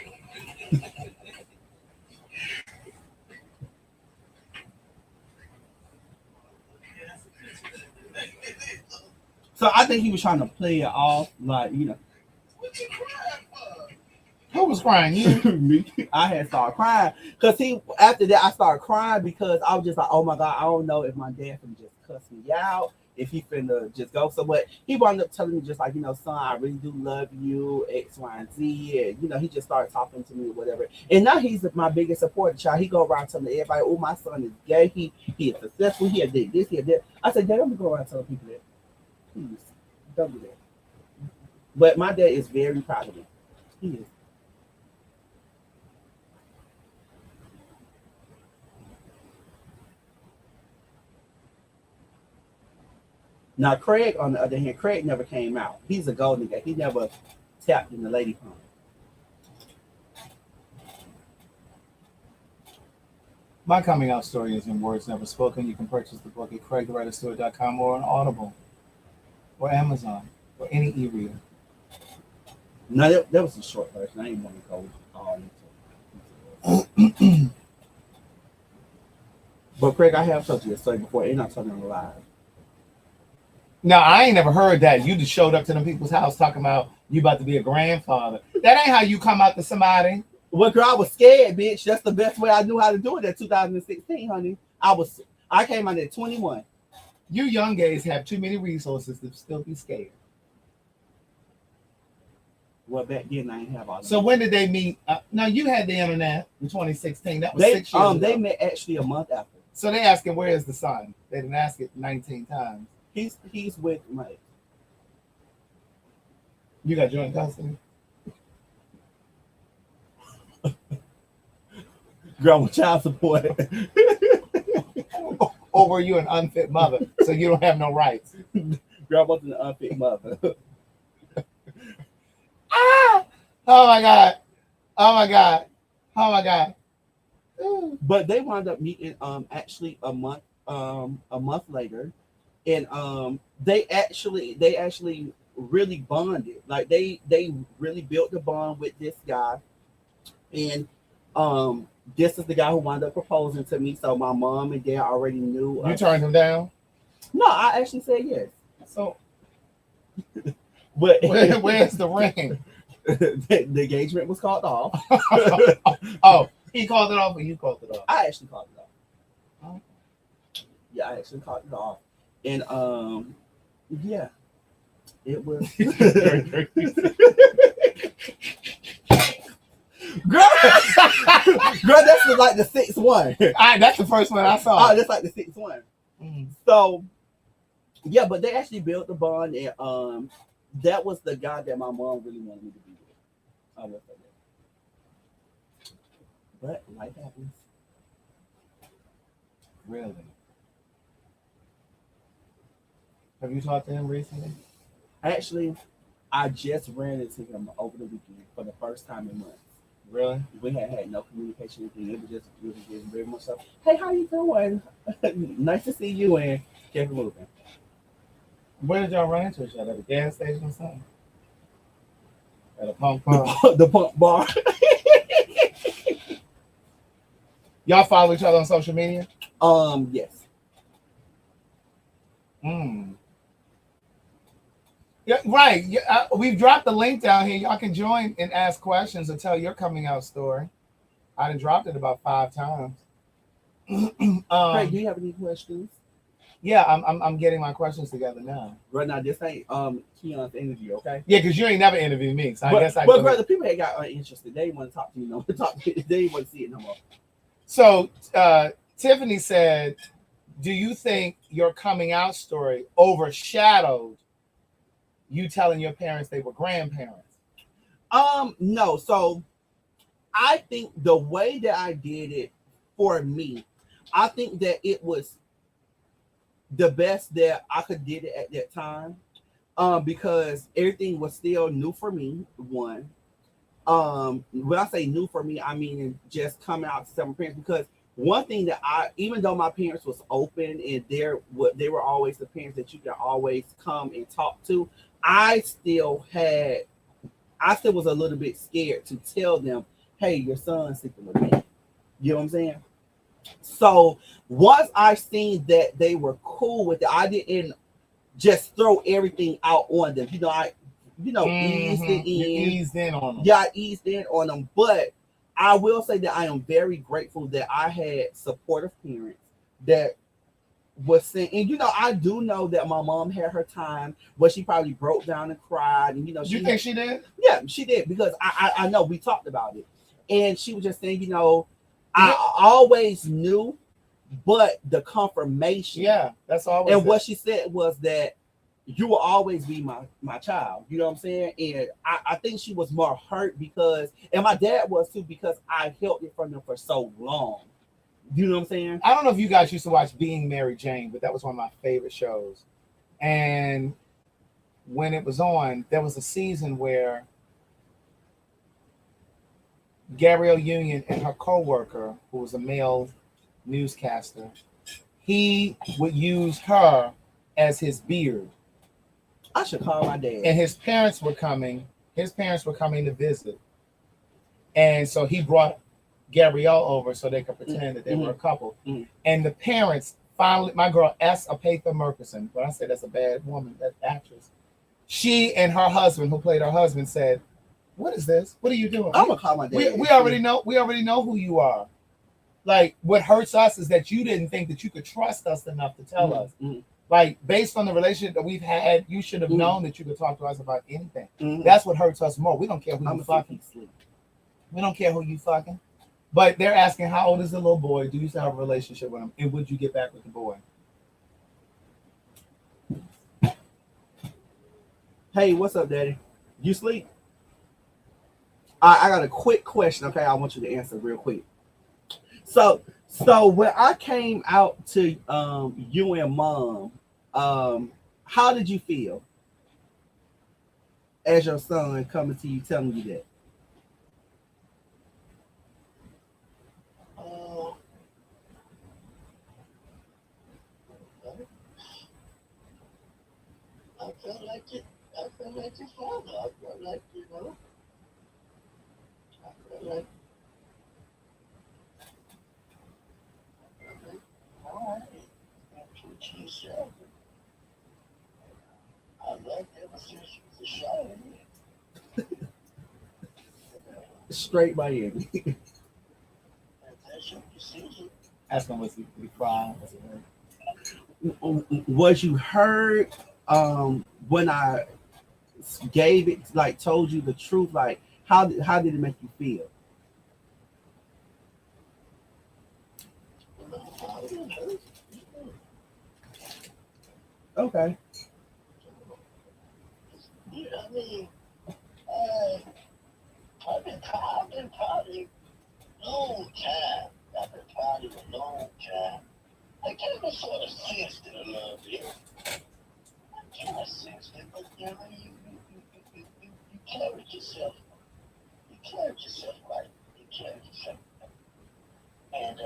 So I think he was trying to play it off, like, Who was crying? You? me. I had started crying because after that I started crying because I was just like, oh my God, I don't know if my dad can just cuss me out, if he finna just go. So but he wound up telling me just like, son, I really do love you, X, Y, and Z. And he just started talking to me or whatever. And now he's my biggest supporter, child. He go around telling everybody, oh, my son is gay, he is successful, he did this, he did that. I said, Dad, I'm gonna go around telling people that. Please, don't do that. But my dad is very proud of me. He is. Now, Craig, on the other hand, Craig never came out. He's a golden guy. He never tapped in the lady pump. My coming out story is in words never spoken. You can purchase the book at CraigTheWriterStore.com or on Audible or Amazon or any e-reader. No, that was a short version. I didn't want to go all into it. But Craig, I have told you this story before, and I'm telling you live. No, I ain't never heard that. You just showed up to them people's house talking about you about to be a grandfather. That ain't how you come out to somebody. Well, girl, I was scared, bitch. That's the best way I knew how to do it in 2016, honey. I came out at 21. You young gays have too many resources to still be scared. Well, back then I didn't have all that. So when did they meet? No, you had the internet in 2016. That was 6 years ago. They met actually a month after. So they asking, where is the son? They didn't ask it 19 times. He's with Mike. You got joint custody? Girl, with child support. Or were you an unfit mother, so you don't have no rights? Girl, I wasn't an unfit mother. Ah! Oh my God. Oh my God. Oh my God. But they wound up meeting actually a month later. And they actually really bonded. Like they really built the bond with this guy. And this is the guy who wound up proposing to me. So my mom and dad already knew. You turned him down? No, I actually said yes. So but where's the ring? the engagement was called off. Oh, he called it off or you called it off? I actually called it off. Oh. Yeah, I actually called it off. And yeah, it was girl, that's like the sixth one. That's the first one I saw. Oh, that's like the sixth one. Mm. So yeah, but they actually built the bond, and that was the guy that my mom really wanted me to be with. I will say that. But life happens. Really? Have you talked to him recently? Actually, I just ran into him over the weekend for the first time in months. Really? We had no communication. It was just very much so. Hey, how you doing? Nice to see you, and kept moving. Where did y'all run into each other? At a gas station or something? At a punk bar? The punk bar. Y'all follow each other on social media? Yes. Yeah, right. Yeah, we've dropped the link down here. Y'all can join and ask questions or tell your coming out story. I done dropped it about 5 times. Hey, do you have any questions? Yeah, I'm getting my questions together now. Right now, this ain't Keon's interview, okay? Yeah, because you ain't never interviewed me, so I guess I. But brother, people ain't got uninterested. They didn't want to talk to you no more. They didn't want to see it no more. So Tiffany said do you think your coming out story overshadowed you telling your parents they were grandparents? No. So I think the way that I did it for me, I think that it was the best that I could did it at that time. Because everything was still new for me. One. When I say new for me, I mean just coming out to several parents. Because one thing that even though my parents was open and they were always the parents that you can always come and talk to, I still was a little bit scared to tell them, hey, your son's sleeping with me. You know what I'm saying? So once I seen that they were cool with it, I didn't just throw everything out on them. Eased it in. You eased in on them. Yeah, I eased in on them. But I will say that I am very grateful that I had supportive parents that was saying, and I do know that my mom had her time where she probably broke down and cried, and You think she did? Yeah, she did, because I know we talked about it, and she was just saying, I always knew, but the confirmation, Yeah, that's always. And what she said was that you will always be my child. You know what I'm saying? And I think she was more hurt because, and my dad was too, because I held it from them for so long. You know what I'm saying? I don't know if you guys used to watch Being Mary Jane, but that was one of my favorite shows. And when it was on, there was a season where Gabrielle Union and her co-worker, who was a male newscaster, he would use her as his beard. I should call my dad. And his parents were coming. His parents were coming to visit. And so he brought Gabrielle over so they could pretend that they were a couple. And the parents finally, my girl S. Apatha Murkison, but I said that's a bad woman, that actress. She and her husband, who played her husband, said, "What is this? What are you doing? I'm gonna call my dad. We already know who you are. Like, what hurts us is that you didn't think that you could trust us enough to tell us. Like, based on the relationship that we've had, you should have known that you could talk to us about anything. That's what hurts us more. We don't care who you fucking. We don't care who you fucking. But they're asking, how old is the little boy? Do you still have a relationship with him? And would you get back with the boy? Hey, what's up, Daddy? You sleep? I got a quick question, okay? I want you to answer real quick. So when I came out to you and Mom, how did you feel as your son coming to you telling you that? I felt like it. I felt like your father. I felt like, I felt like, all right, that's what you said. I like ever since you was a child. Straight Miami. That's your decision. Ask him, was he crying? Was you hurt when I gave it, like told you the truth? Like, how did it make you feel? Okay. Yeah, I mean, I've been partying long time. I've been partying a long time. I kind of sort of sensed it a little bit. I kind of sensed it, but you carried yourself. You carried yourself right. You carried yourself right. And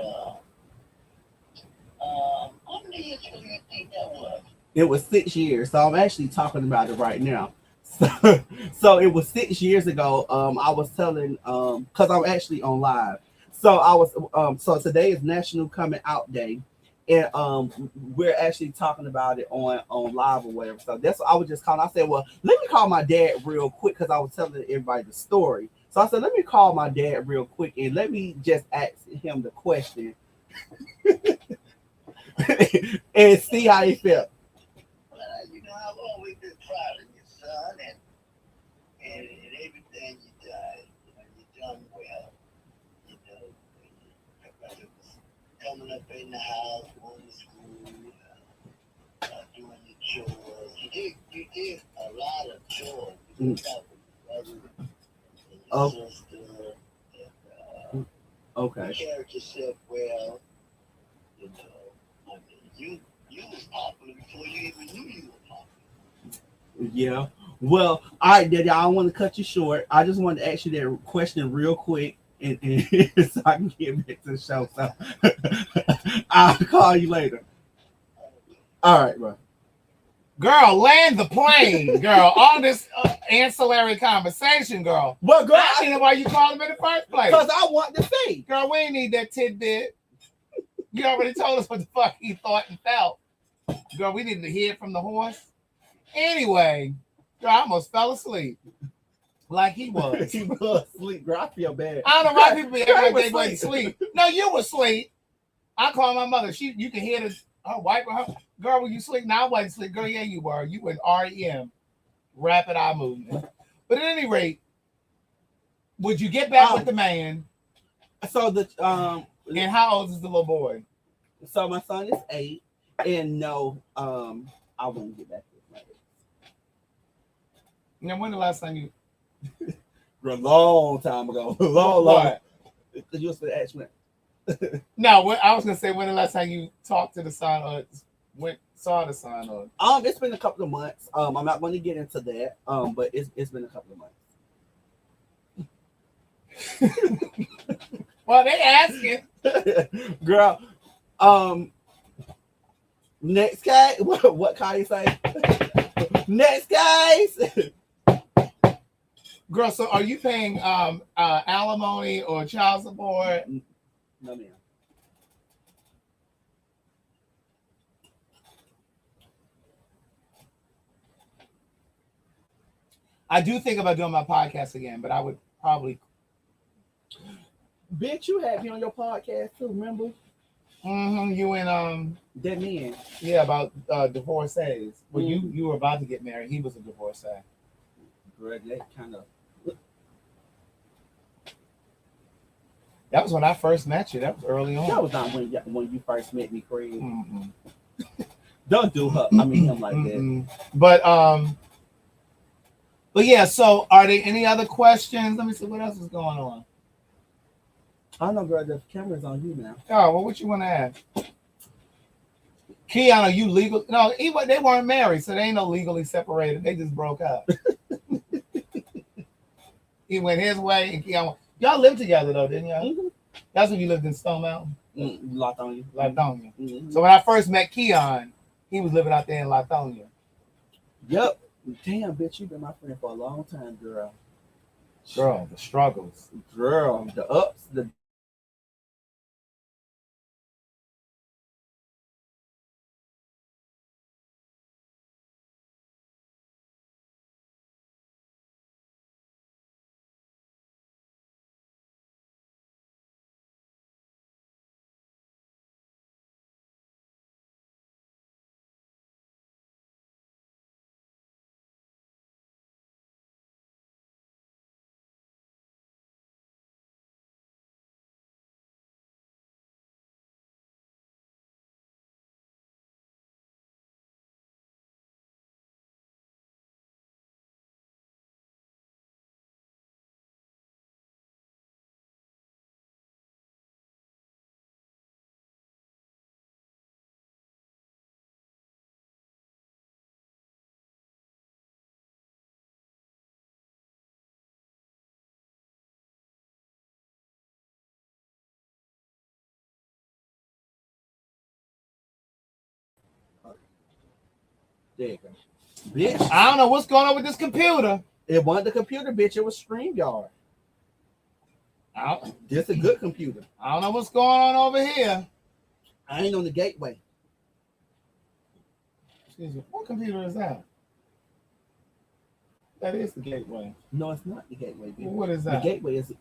how many years do you think that was? It was 6 years, so I'm actually talking about it right now. So it was 6 years ago. I was telling, because I'm actually on live. So I was, so today is National Coming Out Day, and we're actually talking about it on live or whatever. So that's what I was just calling. I said, well, let me call my dad real quick, because I was telling everybody the story. So I said, let me call my dad real quick and let me just ask him the question and see how he felt. Well, I've always been proud of your son and everything you done. You done well. Coming up in the house, going to school, get a lot of joy. Mm. You got your brother and your Oh. sister, and Okay. you carried yourself well. You know, I mean, you was popular before you even knew you were popular. Yeah. Well, all right, Daddy. I don't want to cut you short. I just wanted to ask you that question real quick, and so I can get back to the show. So I'll call you later. All right, bro. Girl, land the plane, girl. All this ancillary conversation, girl. Well, girl, I didn't know why you called him in the first place. because I want to see. Girl, we ain't need that tidbit. You already told us what the fuck he thought and felt. Girl, we needed to hear from the horse. Anyway, girl, I almost fell asleep. Like he was. He was asleep, girl. I feel bad. I don't know why people be acting like was they wasn't asleep. No, you were asleep. I called my mother. You can hear this. Oh, wipe her. Girl, were you asleep? No, I wasn't asleep. Girl, yeah, you were. You were in REM, rapid eye movement. But at any rate, would you get back with the man? So the And how old is the little boy? So my son is 8, and no, I won't get back with my ex. Now, when the last time you? A long time ago. long. You was to ask me. No, I was gonna say when the last time you talked to the son or saw the son or. It's been a couple of months. I'm not going to get into that. But it's been a couple of months. Well, they asking. Girl. Next guy. What can you say? Next guys. Girl, so are you paying alimony or child support? No, ma'am. I do think about doing my podcast again, but I would probably. Bitch, you had me on your podcast too, remember? Mm-hmm. You and That man. yeah, about divorcees. Well, you were about to get married. He was a divorcee. Girl, that kind of. That was when I first met you. That was early on. That was not when you first met me, Craig. Mm-hmm. Don't do her. I mean him like that. Mm-hmm. But yeah. So, are there any other questions? Let me see what else is going on. I don't know, girl. The camera's on you now. Oh, well, what you want to ask? Keon, are you legal? No, they weren't married, so they ain't no legally separated. They just broke up. He went his way, and Keon. Y'all lived together though, didn't y'all? Mm-hmm. That's when you lived in Stone Mountain. Lithonia. Lithonia. Mm-hmm. So when I first met Keon, he was living out there in Lithonia. Yep. Damn, bitch, you've been my friend for a long time, girl. Girl, the struggles. Girl, the ups, the there you go. Bitch. I don't know what's going on with this computer. It wasn't the computer, bitch. It was StreamYard. This a good computer. I don't know what's going on over here. I ain't on the gateway. Excuse me. What computer is that? That is the gateway. No, it's not the gateway, bitch. Well, what is The that? gateway is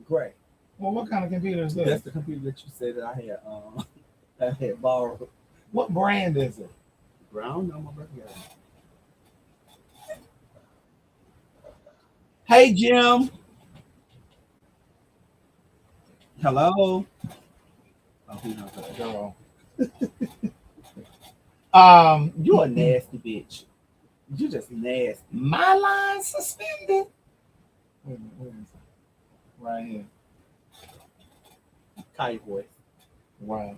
gray. Well, what kind of computer is That's this? the computer that you said that I had borrowed. What brand is it? Brown, no, my brother got it. Hey, Jim. Hello. Oh, he knows that. Girl. You're a nasty bitch. You just nasty. My line suspended. Where is it? Right here. Kite voice. Right.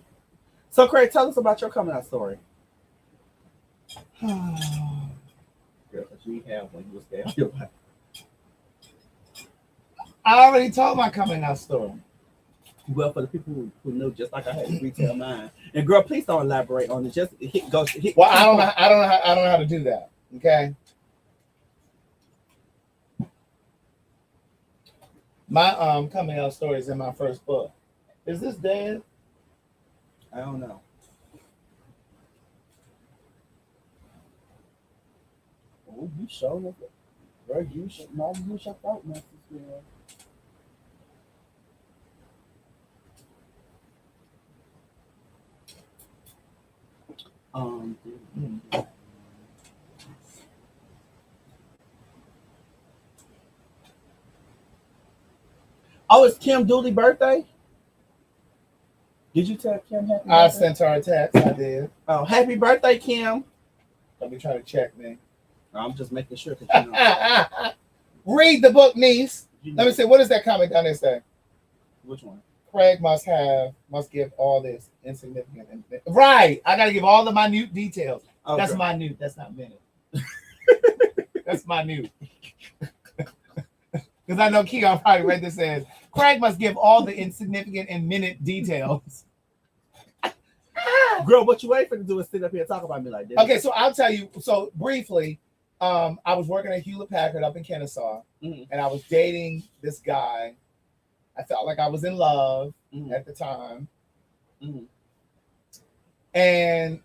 So, Craig, tell us about your coming out story. Girl, because you have one. You was there. I already told my coming out story. Well, for the people who know, just like I had to retell mine. And girl, please don't elaborate on it. Just hit. Well, I don't know how to do that. Okay. My coming out story is in my first book. Is this dead? I don't know. Oh, you showing up. Girl, you should out, man. Oh, it's Kim Dooley's birthday? Did you tell Kim happy birthday? I sent her a text. I did. Oh, happy birthday, Kim. Let me try to check me. I'm just making sure. You know. Read the book, niece. You know. Let me see. What is that comment down there say? Which one? Craig must give all this insignificant. Right. I got to give all the minute details. Oh, that's girl. minute. That's not minute. That's minute. Because I know Keon probably read this as Craig must give all the insignificant and minute details. Girl, what you waiting for to do is sit up here and talk about me like this. Okay, so I'll tell you. So briefly, I was working at Hewlett Packard up in Kennesaw, and I was dating this guy. I felt like I was in love at the time. And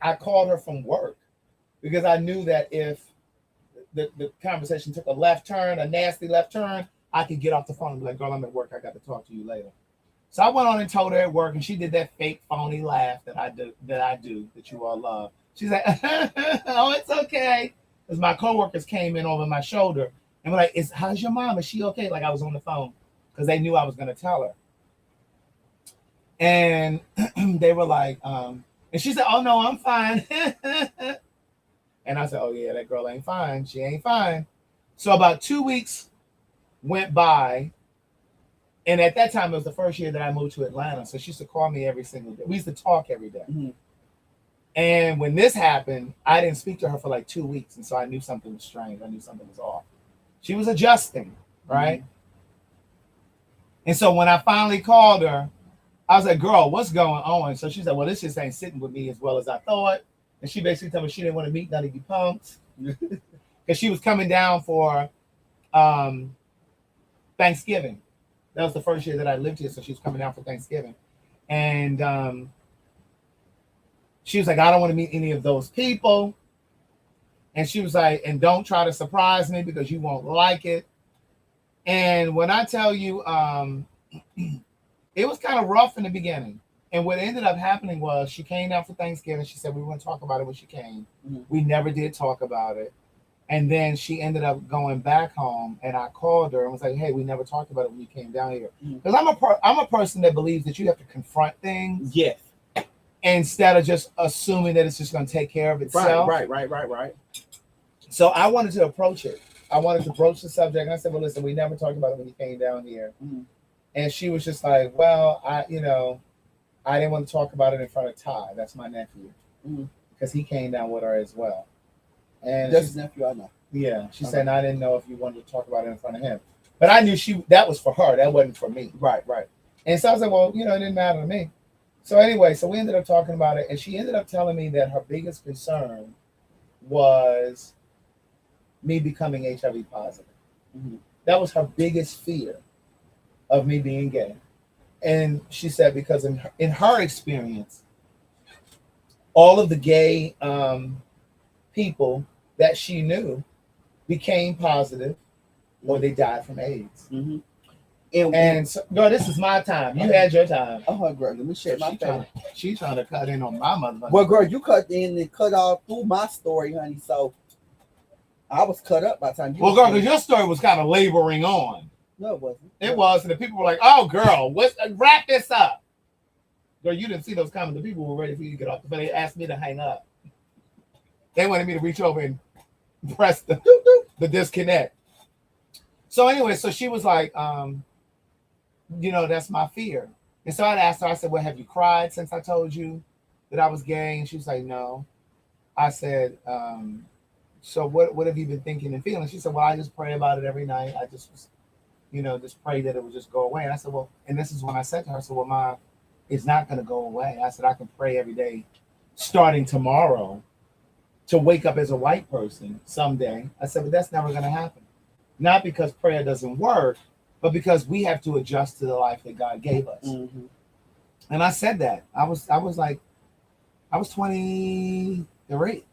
I called her from work because I knew that if the conversation took a left turn, a nasty left turn, I could get off the phone and be like, girl, I'm at work. I got to talk to you later. So I went on and told her at work, and she did that fake phony laugh that I do that you all love. She's like, oh, it's okay. Because my coworkers came in over my shoulder and were like, how's your mom? Is she okay? Like I was on the phone because they knew I was going to tell her. And they were like, and she said, oh, no, I'm fine. And I said, oh, yeah, that girl ain't fine. She ain't fine. So about 2 weeks went by. And at that time, it was the first year that I moved to Atlanta. So she used to call me every single day. We used to talk every day. And when this happened, I didn't speak to her for like 2 weeks. And so I knew something was strange. I knew something was off. She was adjusting, right? And so when I finally called her, I was like, girl, what's going on? So she said, well, this just ain't sitting with me as well as I thought. And she basically told me she didn't want to meet none of you punks. Because she was coming down for Thanksgiving. That was the first year that I lived here. So she was coming down for Thanksgiving. And she was like, I don't want to meet any of those people. And she was like, and don't try to surprise me because you won't like it. And when I tell you, it was kind of rough in the beginning. And what ended up happening was she came down for Thanksgiving. She said we were going to talk about it when she came. We never did talk about it. And then she ended up going back home, and I called her and was like, hey, we never talked about it when you came down here. Because I'm a person that believes that you have to confront things. Yes. Instead of just assuming that it's just going to take care of itself. Right. So I wanted to approach it. I wanted to broach the subject. And I said, well, listen, we never talked about it when you came down here. And she was just like, well, I didn't want to talk about it in front of Ty. That's my nephew. Because he came down with her as well. And that's his nephew, I know. Yeah. She said, I didn't know if you wanted to talk about it in front of him. But I knew that was for her. That wasn't for me. Right. And so I was like, well, it didn't matter to me. So anyway, so we ended up talking about it. And she ended up telling me that her biggest concern was me becoming HIV positive. That was her biggest fear of me being gay. And she said, because in her experience, all of the gay people that she knew became positive or they died from AIDS. And so, no, this is my time. You had your time. Oh, girl, let me share my time. She's trying to cut in on my mother. Well, girl, you cut in and cut off through my story, honey. So I was cut up by the time you. Well, girl, because your story was kind of laboring on. No, it wasn't. It was, and the people were like, "Oh, girl, wrap this up." Girl, you didn't see those comments. The people were ready for you to get off, but they asked me to hang up. They wanted me to reach over and press the disconnect. So anyway, so she was like, that's my fear. And so I asked her, I said, well, have you cried since I told you that I was gay? And she was like, no. I said, so what have you been thinking and feeling? She said, well, I just pray about it every night. I just just pray that it would just go away. And I said, well, and this is when I said to her, I said, well, Ma, it's not going to go away. I said, I can pray every day starting tomorrow to wake up as a white person someday. I said, but that's never going to happen. Not because prayer doesn't work, but because we have to adjust to the life that God gave us. Mm-hmm. And I said that. I was 23.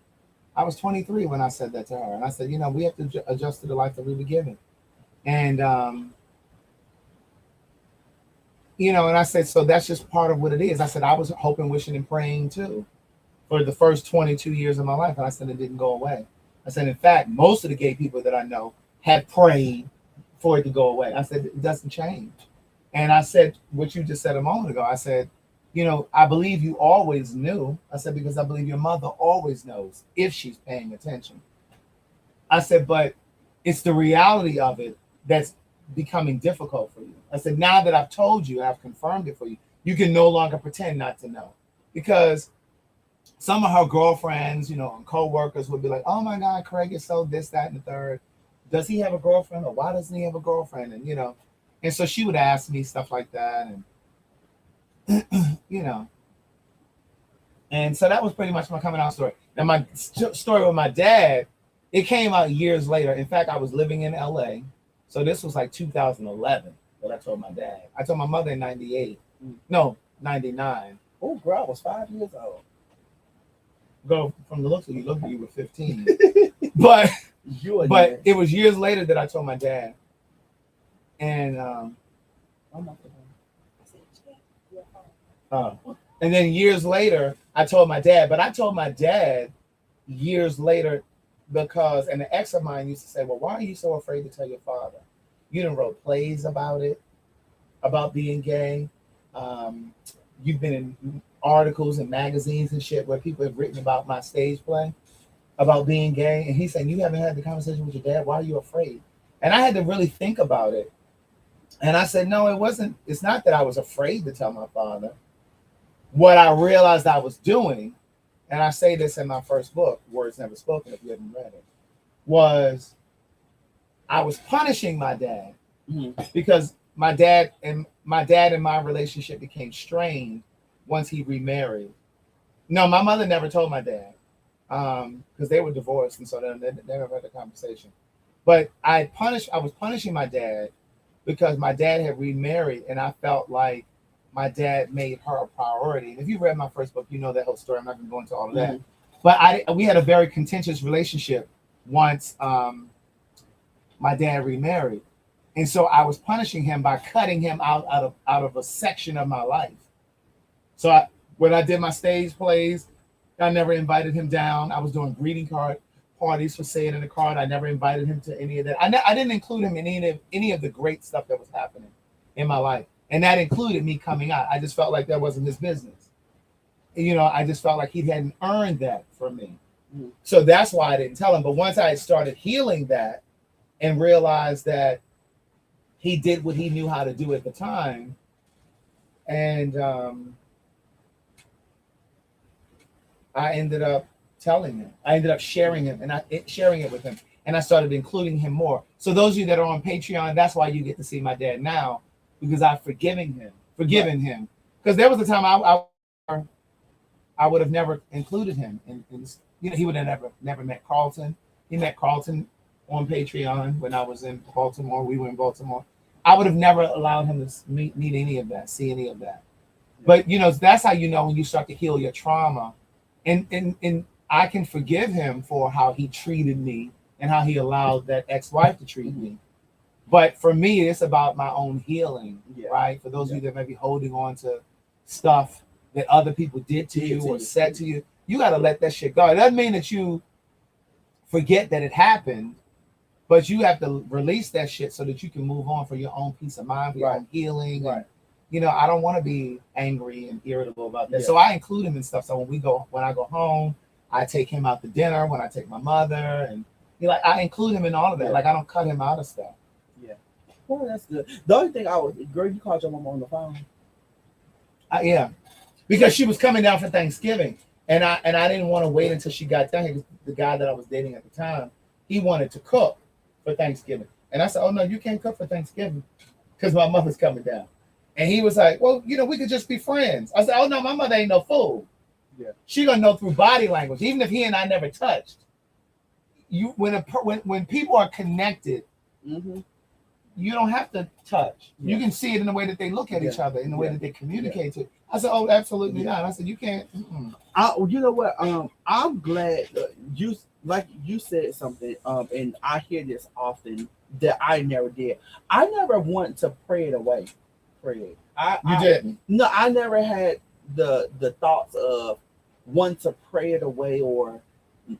I was 23 when I said that to her. And I said, we have to adjust to the life that we were given. And, and I said, so that's just part of what it is. I said, I was hoping, wishing, and praying too for the first 22 years of my life. And I said, it didn't go away. I said, in fact, most of the gay people that I know had prayed for it to go away. I said, it doesn't change. And I said, what you just said a moment ago, I said, I believe you always knew. I said, because I believe your mother always knows if she's paying attention. I said, but it's the reality of it that's becoming difficult for you. I said, now that I've told you, I've confirmed it for you, you can no longer pretend not to know. Because some of her girlfriends, and co-workers would be like, oh my God, Craig is so this, that, and the third. Does he have a girlfriend, or why doesn't he have a girlfriend? And, and so she would ask me stuff like that. And, and so that was pretty much my coming out story. And my story with my dad, it came out years later. In fact, I was living in LA. So this was like 2011 that I told my dad. I told my mother in 98. No, 99. Oh, girl, I was 5 years old. Go from the looks of you, look like you were 15. but it was years later that I told my dad. And and then years later, I told my dad. But I told my dad years later because, and an ex of mine used to say, well, why are you so afraid to tell your father? You done wrote plays about it, about being gay. You've been in articles and magazines and shit where people have written about my stage play, about being gay. And he's saying, you haven't had the conversation with your dad. Why are you afraid? And I had to really think about it. And I said, no, it wasn't. It's not that I was afraid to tell my father. What I realized I was doing, and I say this in my first book, Words Never Spoken, if you haven't read it, was I was punishing my dad because my dad and my relationship became strained once he remarried. No, my mother never told my dad because they were divorced, and so they never had the conversation. But I was punishing my dad because my dad had remarried, and I felt like my dad made her a priority. And if you read my first book, you know that whole story. I'm not going to go into all of that. But we had a very contentious relationship once my dad remarried. And so I was punishing him by cutting him out of a section of my life. So when I did my stage plays, I never invited him down. I was doing greeting card parties for Say It in the Card. I never invited him to any of that. I didn't include him in any of the great stuff that was happening in my life. And that included me coming out. I just felt like that wasn't his business. I just felt like he hadn't earned that from me. So that's why I didn't tell him. But once I had started healing that and realized that he did what he knew how to do at the time, and I ended up telling him. I ended up sharing it with him. And I started including him more. So those of you that are on Patreon, that's why you get to see my dad now, because I've forgiven him. Because there was a time I would have never included him. He would have never met Carlton. He met Carlton on Patreon when I was in Baltimore. We were in Baltimore. I would have never allowed him to meet any of that, see any of that. But that's how you know when you start to heal your trauma. And I can forgive him for how he treated me and how he allowed that ex-wife to treat me. But for me, it's about my own healing, right? For those of you that may be holding on to stuff that other people did to you or said to you, you got to let that shit go. It doesn't mean that you forget that it happened, but you have to release that shit so that you can move on for your own peace of mind, for your own healing. Right. And, I don't want to be angry and irritable about that. So I include him in stuff. So when I go home, I take him out to dinner when I take my mother, and I include him in all of that. Yeah. Like I don't cut him out of stuff. Yeah. Well, that's good. The only thing girl, you called your mom on the phone. Yeah, because she was coming down for Thanksgiving, and I didn't want to wait until she got down here. The guy that I was dating at the time, he wanted to cook for Thanksgiving, and I said, "Oh no, you can't cook for Thanksgiving because my mother's coming down." And he was like, "Well, we could just be friends." I said, "Oh no, my mother ain't no fool. Yeah, she gonna know through body language, even if he and I never touched. When people are connected." Mm-hmm. You don't have to touch. Yeah. You can see it in the way that they look at each other, in the way that they communicate to. I said, "Oh, absolutely not." I said, "You can't." You know what? I'm glad you said something. And I hear this often that I never did. I never want to pray it away. Pray. You didn't. No, I never had the thoughts of wanting to pray it away or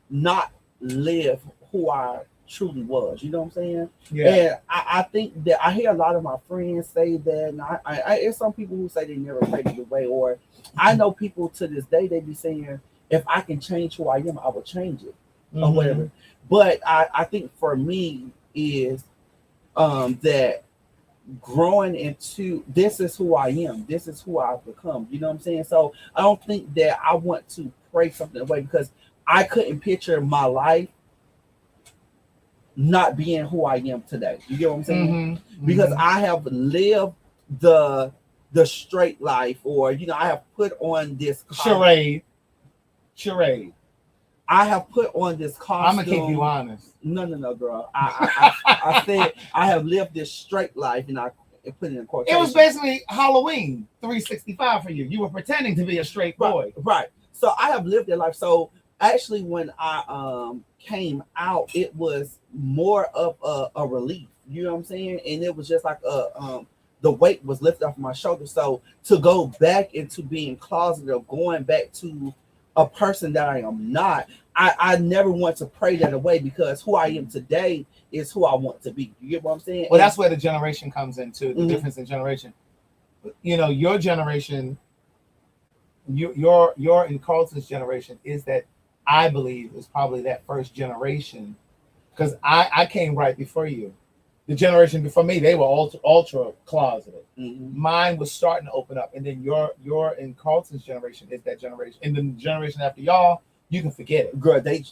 not live who I truly was. You know what I'm saying? Yeah. And I think that I hear a lot of my friends say that, and I there's some people who say they never prayed it away, or I know people to this day they be saying, if I can change who I am, I will change it, or whatever. But I think for me is that growing into this is who I am, this is who I've become. You know what I'm saying? So I don't think that I want to pray something away because I couldn't picture my life not being who I am today. You get what I'm saying? Because I have lived the straight life, or I have put on this charade. I have put on this costume. I'm gonna keep you honest. No, girl. I said I have lived this straight life, and I put it in quotation. It was basically Halloween 365 for you. You were pretending to be a straight boy. Right. So I have lived that life. So actually, when I came out, it was more of a relief. You know what I'm saying? And it was just like the weight was lifted off my shoulders. So to go back into being closeted or going back to a person that I am not, I never want to pray that away because who I am today is who I want to be. You get what I'm saying? Well, that's where the generation comes into the difference in generation. Your generation, your and Carlton's generation is that I believe is probably that first generation, because I came right before you. The generation before me, they were ultra closeted. Mine was starting to open up, and then your and Carlton's generation is that generation. And then the generation after y'all, you can forget it. Girl, they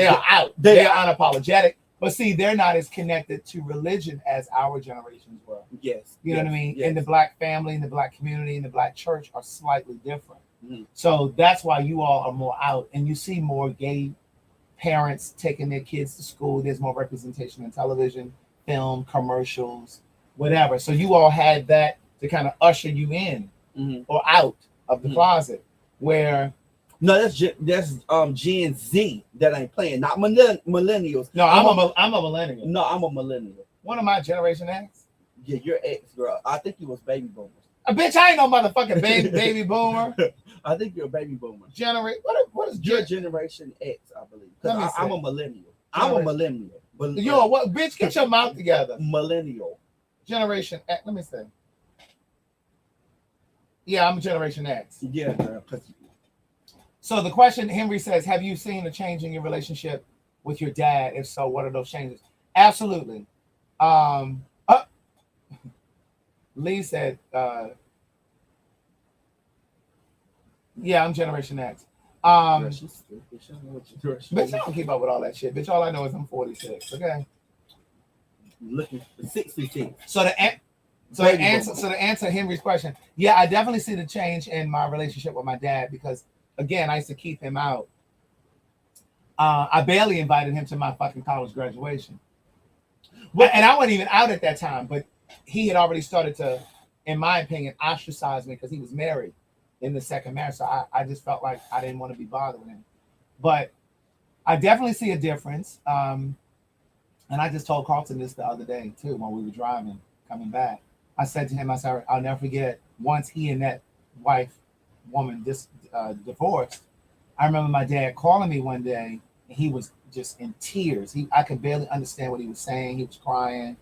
are out. They are unapologetic. But see, they're not as connected to religion as our generations were. Yes. You know what I mean? Yes. And the Black family, and the Black community, and the Black church are slightly different. So that's why you all are more out, and you see more gay parents taking their kids to school. There's more representation in television, film, commercials, whatever. So you all had that to kind of usher you in or out of the closet. Where that's Gen Z that ain't playing, not millennials. No, I'm a millennial. No, I'm a millennial. What am I, Generation X? Yeah, you're X, girl. I think you was baby boomers. Bitch, I ain't no motherfucking baby boomer. I think you're a baby boomer. What is your Generation X, I believe. Because I'm a millennial. I'm a millennial. Yo, what? Bitch, get your mouth together. Millennial. Generation X. Let me see. Yeah, I'm a Generation X. Yeah, girl. So the question, Henry says, have you seen a change in your relationship with your dad? If so, what are those changes? Absolutely. Lee said, yeah, I'm Generation X. Bitch, I don't keep up with all that shit. Bitch, all I know is I'm 46. Okay. Looking for 66. So the answer Henry's question, yeah, I definitely see the change in my relationship with my dad because, again, I used to keep him out. I barely invited him to my fucking college graduation. And I wasn't even out at that time, but he had already started to, in my opinion, ostracize me because he was married in the second marriage. So I just felt like I didn't want to be bothering him. But I definitely see a difference. And I just told Carlton this the other day, too, when we were driving, coming back. I said to him, I'll never forget, once he and that woman divorced, I remember my dad calling me one day, and he was just in tears. I could barely understand what he was saying. He was crying.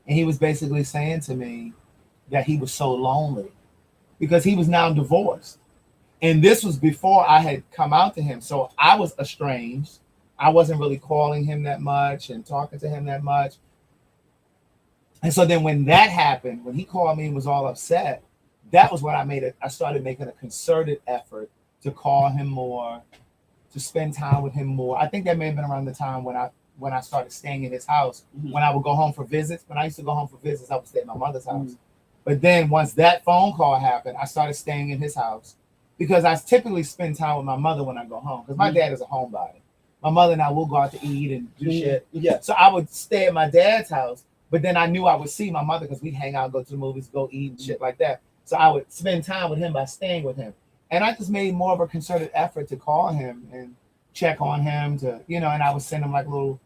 And he was basically saying to me that he was so lonely because he was now divorced. And this was before I had come out to him. So I was estranged. I wasn't really calling him that much and talking to him that much. And so then when that happened, when he called me and was all upset, that was when I started making a concerted effort to call him more, to spend time with him more. I think that may have been around the time when I started staying in his house. When I would go home for visits, when I used to go home for visits, I would stay at my mother's house. But then once that phone call happened, I started staying in his house because I typically spend time with my mother when I go home because my dad is a homebody. My mother and I will go out to eat and do shit. Yeah. So I would stay at my dad's house, but then I knew I would see my mother because we'd hang out, go to the movies, go eat and shit like that. So I would spend time with him by staying with him. And I just made more of a concerted effort to call him and check on him and I would send him like little,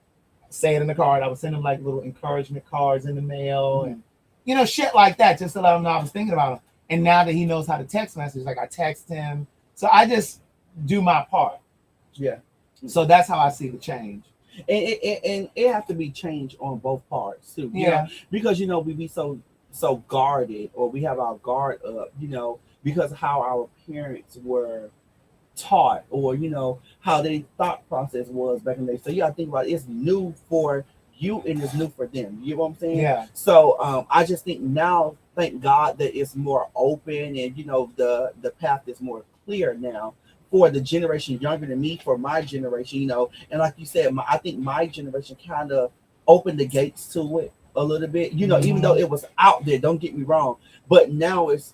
say it in the card, I would send him like little encouragement cards in the mail and, shit like that, just to let him know I was thinking about him. And now that he knows how to text message, like I text him. So I just do my part. Yeah. So that's how I see the change. And it have to be changed on both parts too. You know? Because we be so guarded, or we have our guard up, because of how our parents were taught, or how their thought process was back in the day. So I think about it, it's new for you and it's new for them. You know what I'm saying? Yeah. So I just think now, thank God that it's more open and the path is more clear now for the generation younger than me, for my generation, and like you said, I think my generation kind of opened the gates to it a little bit, even though it was out there, don't get me wrong, but now it's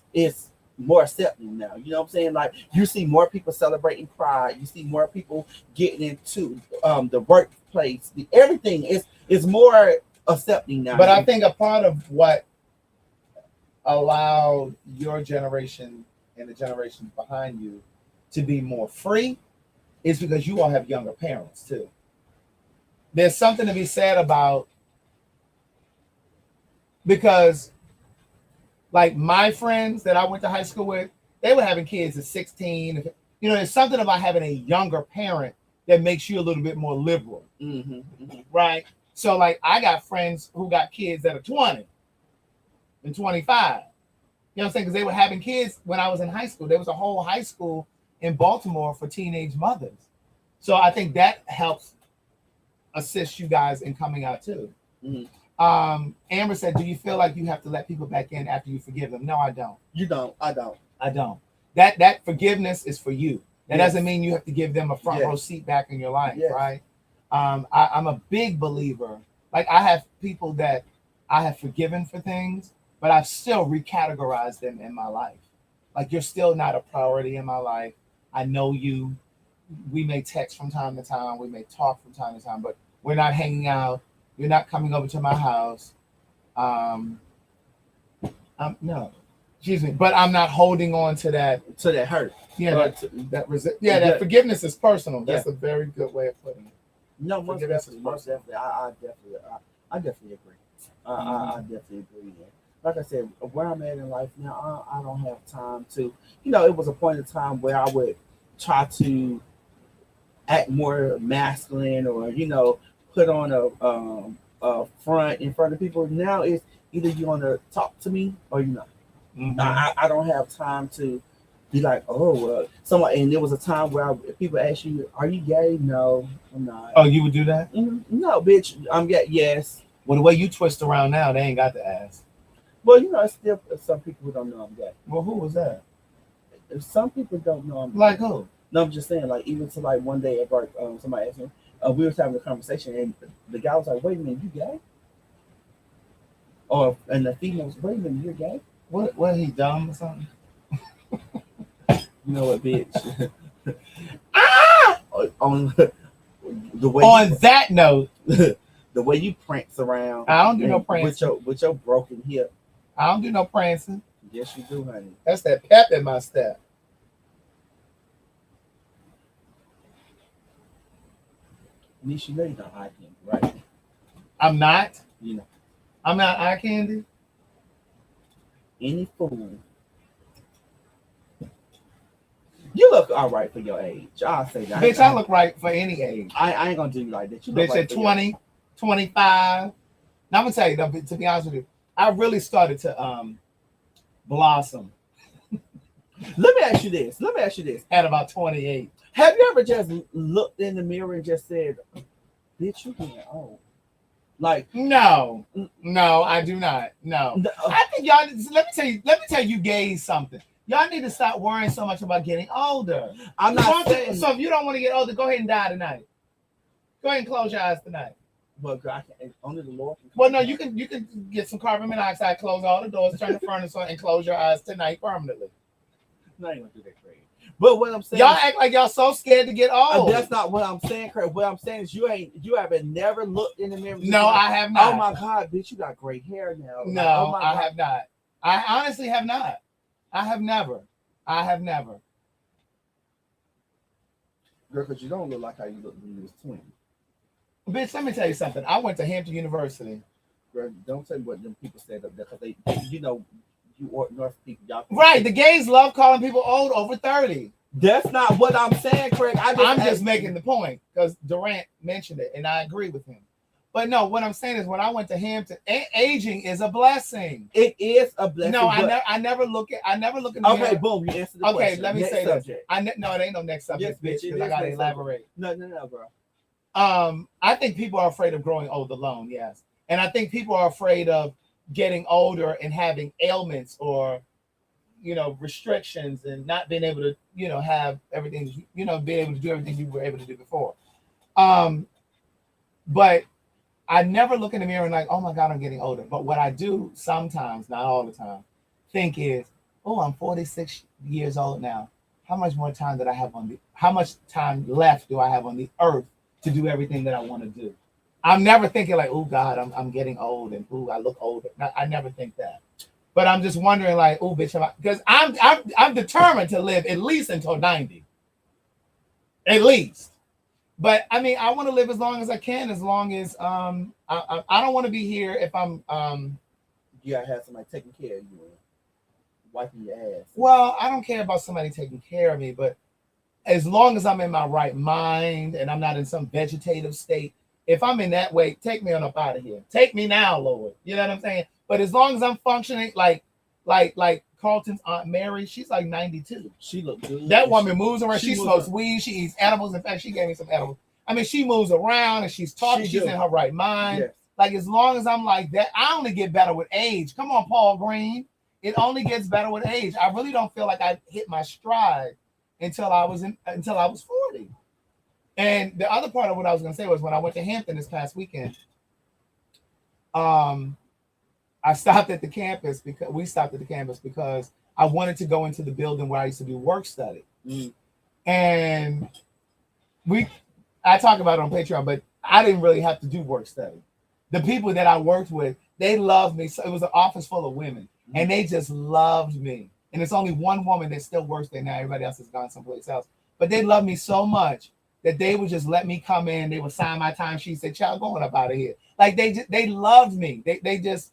more accepting now. You know what I'm saying? Like you see more people celebrating Pride, you see more people getting into the workplace, everything is more accepting now. But I think a part of what allowed your generation and the generations behind you to be more free is because you all have younger parents too. There's something to be said about, because like my friends that I went to high school with, they were having kids at 16. There's something about having a younger parent that makes you a little bit more liberal. Right? So like I got friends who got kids that are 20 and 25. You know what I'm saying? Because they were having kids when I was in high school. There was a whole high school in Baltimore for teenage mothers. So I think that helps assist you guys in coming out too. Amber said, do you feel like you have to let people back in after you forgive them? No, I don't. You don't. I don't. That forgiveness is for you. That doesn't mean you have to give them a front row seat back in your life, right? I'm a big believer. Like I have people that I have forgiven for things, but I've still recategorized them in my life. Like you're still not a priority in my life. I know you. We may text from time to time. We may talk from time to time, but we're not hanging out. You're not coming over to my house. No, excuse me. But I'm not holding on to that hurt. Yeah, that forgiveness is personal. That's a very good way of putting it. No, most definitely. I definitely agree. I definitely agree. Like I said, where I'm at in life now, I don't have time to. It was a point in time where I would try to act more masculine, or put on a front in front of people. Now it's either you want to talk to me or you're not. I don't have time to be like, someone. And there was a time where people ask you, "Are you gay?" No, I'm not. Oh, you would do that? No, bitch. I'm gay. Yes. Well, the way you twist around now, they ain't got to ask. Well, it's still some people who don't know I'm gay. Well, who was that? Some people don't know I'm gay. Like who? No, I'm just saying, like, even to like one day at work, somebody asked me, we were having a conversation, and the guy was like, "Wait a minute, you gay?" And the female was, "Wait a minute, you're gay?" What he dumb or something? You know what, bitch? On the way. On that note, the way you prance around. I don't do no prancing. With your broken hip. I don't do no prancing. Yes, you do, honey. That's that pep in my step. Nisha, you know you're not eye candy, right? I'm not. I'm not eye candy. Any fool. You look all right for your age. I'll say that. Bitch, I look right for any age. I ain't gonna do you like that. You bitch, right at 20, 25. Now I'm gonna tell you, to be honest with you, I really started to blossom Let me ask you this. At about 28. Have you ever just looked in the mirror and just said, "Bitch, you getting old"? Like, No, I do not. No. I think y'all. Let me tell you gays something. Y'all need to stop worrying so much about getting older. I'm not saying. So if you don't want to get older, go ahead and die tonight. Go ahead and close your eyes tonight. But I can't, only the Lord can. Well, no, you can get some carbon monoxide, close all the doors, turn the furnace on, and close your eyes tonight permanently. No, I ain't gonna do that, Craig. But what I'm saying, y'all act like y'all so scared to get old. That's not what I'm saying, Craig. What I'm saying is you haven't never looked in the mirror. No, I have not. Oh my God, bitch, you got gray hair now. No, oh I have not. I honestly have not. I have never. Girl, because you don't look like how you looked when you was 20. Bitch, let me tell you something. I went to Hampton University. Girl, don't tell me what them people said up there, because they, you know, you North people, y'all. Right, the gays love calling people old over 30. That's not what I'm saying, Craig. I'm just making the point because Durant mentioned it, and I agree with him. But no, what I'm saying is when I went to Hampton, aging is a blessing. It is a blessing. No, I never look at the mirror. Okay, boom, you answered the question. Okay, let me say subject. this. No, it ain't no next subject, bitch, because I gotta elaborate. No, bro. I think people are afraid of growing old alone, yes. And I think people are afraid of getting older and having ailments or, you know, restrictions and not being able to, you know, have everything, you know, being able to do everything you were able to do before. But I never look in the mirror and like, oh my God, I'm getting older. But what I do sometimes, not all the time, think is, oh, I'm 46 years old now. How much more time did I have how much time left do I have on the earth to do everything that I want to do? I'm never thinking like, oh God, I'm getting old and ooh, I look older. I never think that. But I'm just wondering like, oh bitch, because I'm determined to live at least until 90. At least. But I mean, I want to live as long as I can, as long as I don't want to be here if I'm you gotta have somebody taking care of you and wiping your ass. Well, I don't care about somebody taking care of me, but as long as I'm in my right mind and I'm not in some vegetative state, if I'm in that way, take me on up out of here. Take me now, Lord. You know what I'm saying? But as long as I'm functioning like Carlton's Aunt Mary, she's like 92. She looks good. That woman moves around. She smokes weed. She eats edibles. In fact, she gave me some edibles. I mean, she moves around and she's talking. She's in her right mind. Yes. Like, as long as I'm like that, I only get better with age. Come on, Paul Green. It only gets better with age. I really don't feel like I hit my stride until I was 40. And the other part of what I was going to say was when I went to Hampton this past weekend, I stopped at the campus because I wanted to go into the building where I used to do work study. And I talk about it on Patreon, but I didn't really have to do work study. The people that I worked with, they loved me. So it was an office full of women, and they just loved me. And it's only one woman that still works there now. Everybody else has gone someplace else. But they loved me so much that they would just let me come in. They would sign my time sheet, say, "Child, going up out of here." Like they loved me. They just,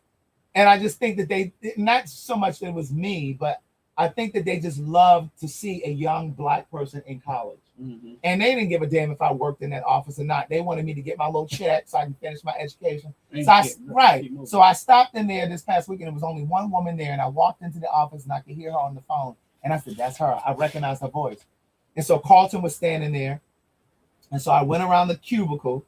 and I just think that they, not so much that it was me, but I think that they just loved to see a young Black person in college. Mm-hmm. And they didn't give a damn if I worked in that office or not. They wanted me to get my little check so I can finish my education. So I stopped in there this past weekend. There was only one woman there, and I walked into the office and I could hear her on the phone. And I said, "That's her." I recognized her voice. And so Carlton was standing there. And so I went around the cubicle,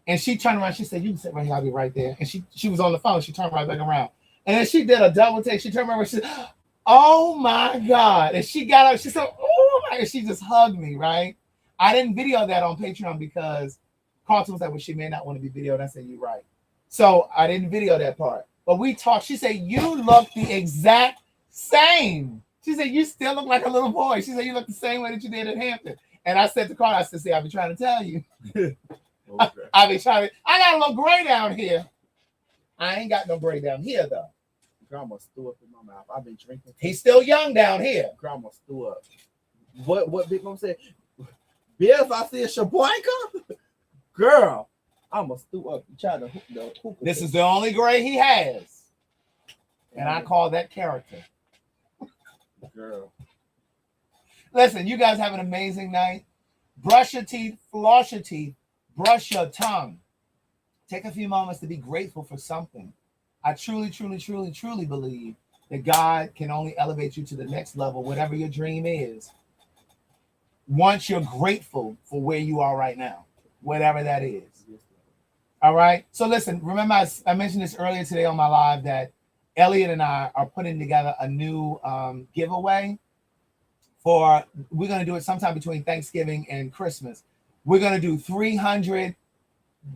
and she turned around. She said, "You can sit right here. I'll be right there." And she was on the phone. She turned right back around. And then she did a double take. She turned around and she said, "Oh my God." And she got up. She said, "Oh my God." And she just hugged me, right? I didn't video that on Patreon because Carlton was like, "Well, she may not want to be videoed." I said, "You're right." So I didn't video that part. But we talked. She said, "You look the exact same." She said, "You still look like a little boy." She said, "You look the same way that you did at Hampton." And I said to Carl, I said, "See, I've been trying to tell you." I got a little gray down here. I ain't got no gray down here, though. Grandma threw up in my mouth. I've been drinking. He's still young down here. Grandma threw up. What Big Mom said? Bill, if I see a Shablanka, girl, I must threw up. Try to hook the hookah. This is the only gray he has. And I call that character. Girl. Listen, you guys have an amazing night. Brush your teeth, floss your teeth, brush your tongue. Take a few moments to be grateful for something. I truly, truly, truly, truly believe that God can only elevate you to the next level, whatever your dream is, once you're grateful for where you are right now, whatever that is. All right. So listen, remember I mentioned this earlier today on my live that Elliot and I are putting together a new giveaway we're going to do it sometime between Thanksgiving and Christmas. We're going to do 300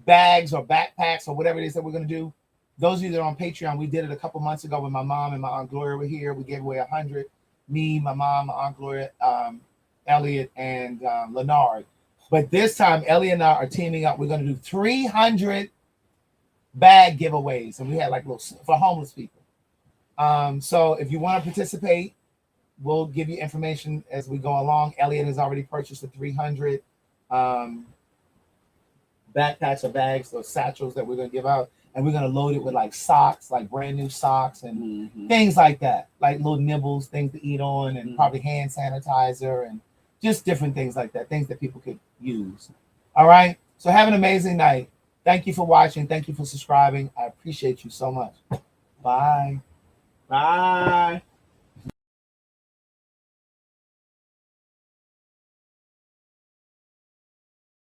bags or backpacks or whatever it is that we're going to do. Those of you that are on Patreon, we did it a couple months ago when my mom and my Aunt Gloria were here. We gave away 100. Me, my mom, my Aunt Gloria, Elliot, and Leonard. But this time, Elliot and I are teaming up. We're going to do 300 bag giveaways. And we had like little for homeless people. So if you want to participate, we'll give you information as we go along. Elliot has already purchased the 300 backpacks or bags or satchels that we're going to give out. And we're going to load it with like socks, like brand new socks and things like that. Like little nibbles, things to eat on, and probably hand sanitizer and just different things like that. Things that people could use. All right. So have an amazing night. Thank you for watching. Thank you for subscribing. I appreciate you so much. Bye. Bye.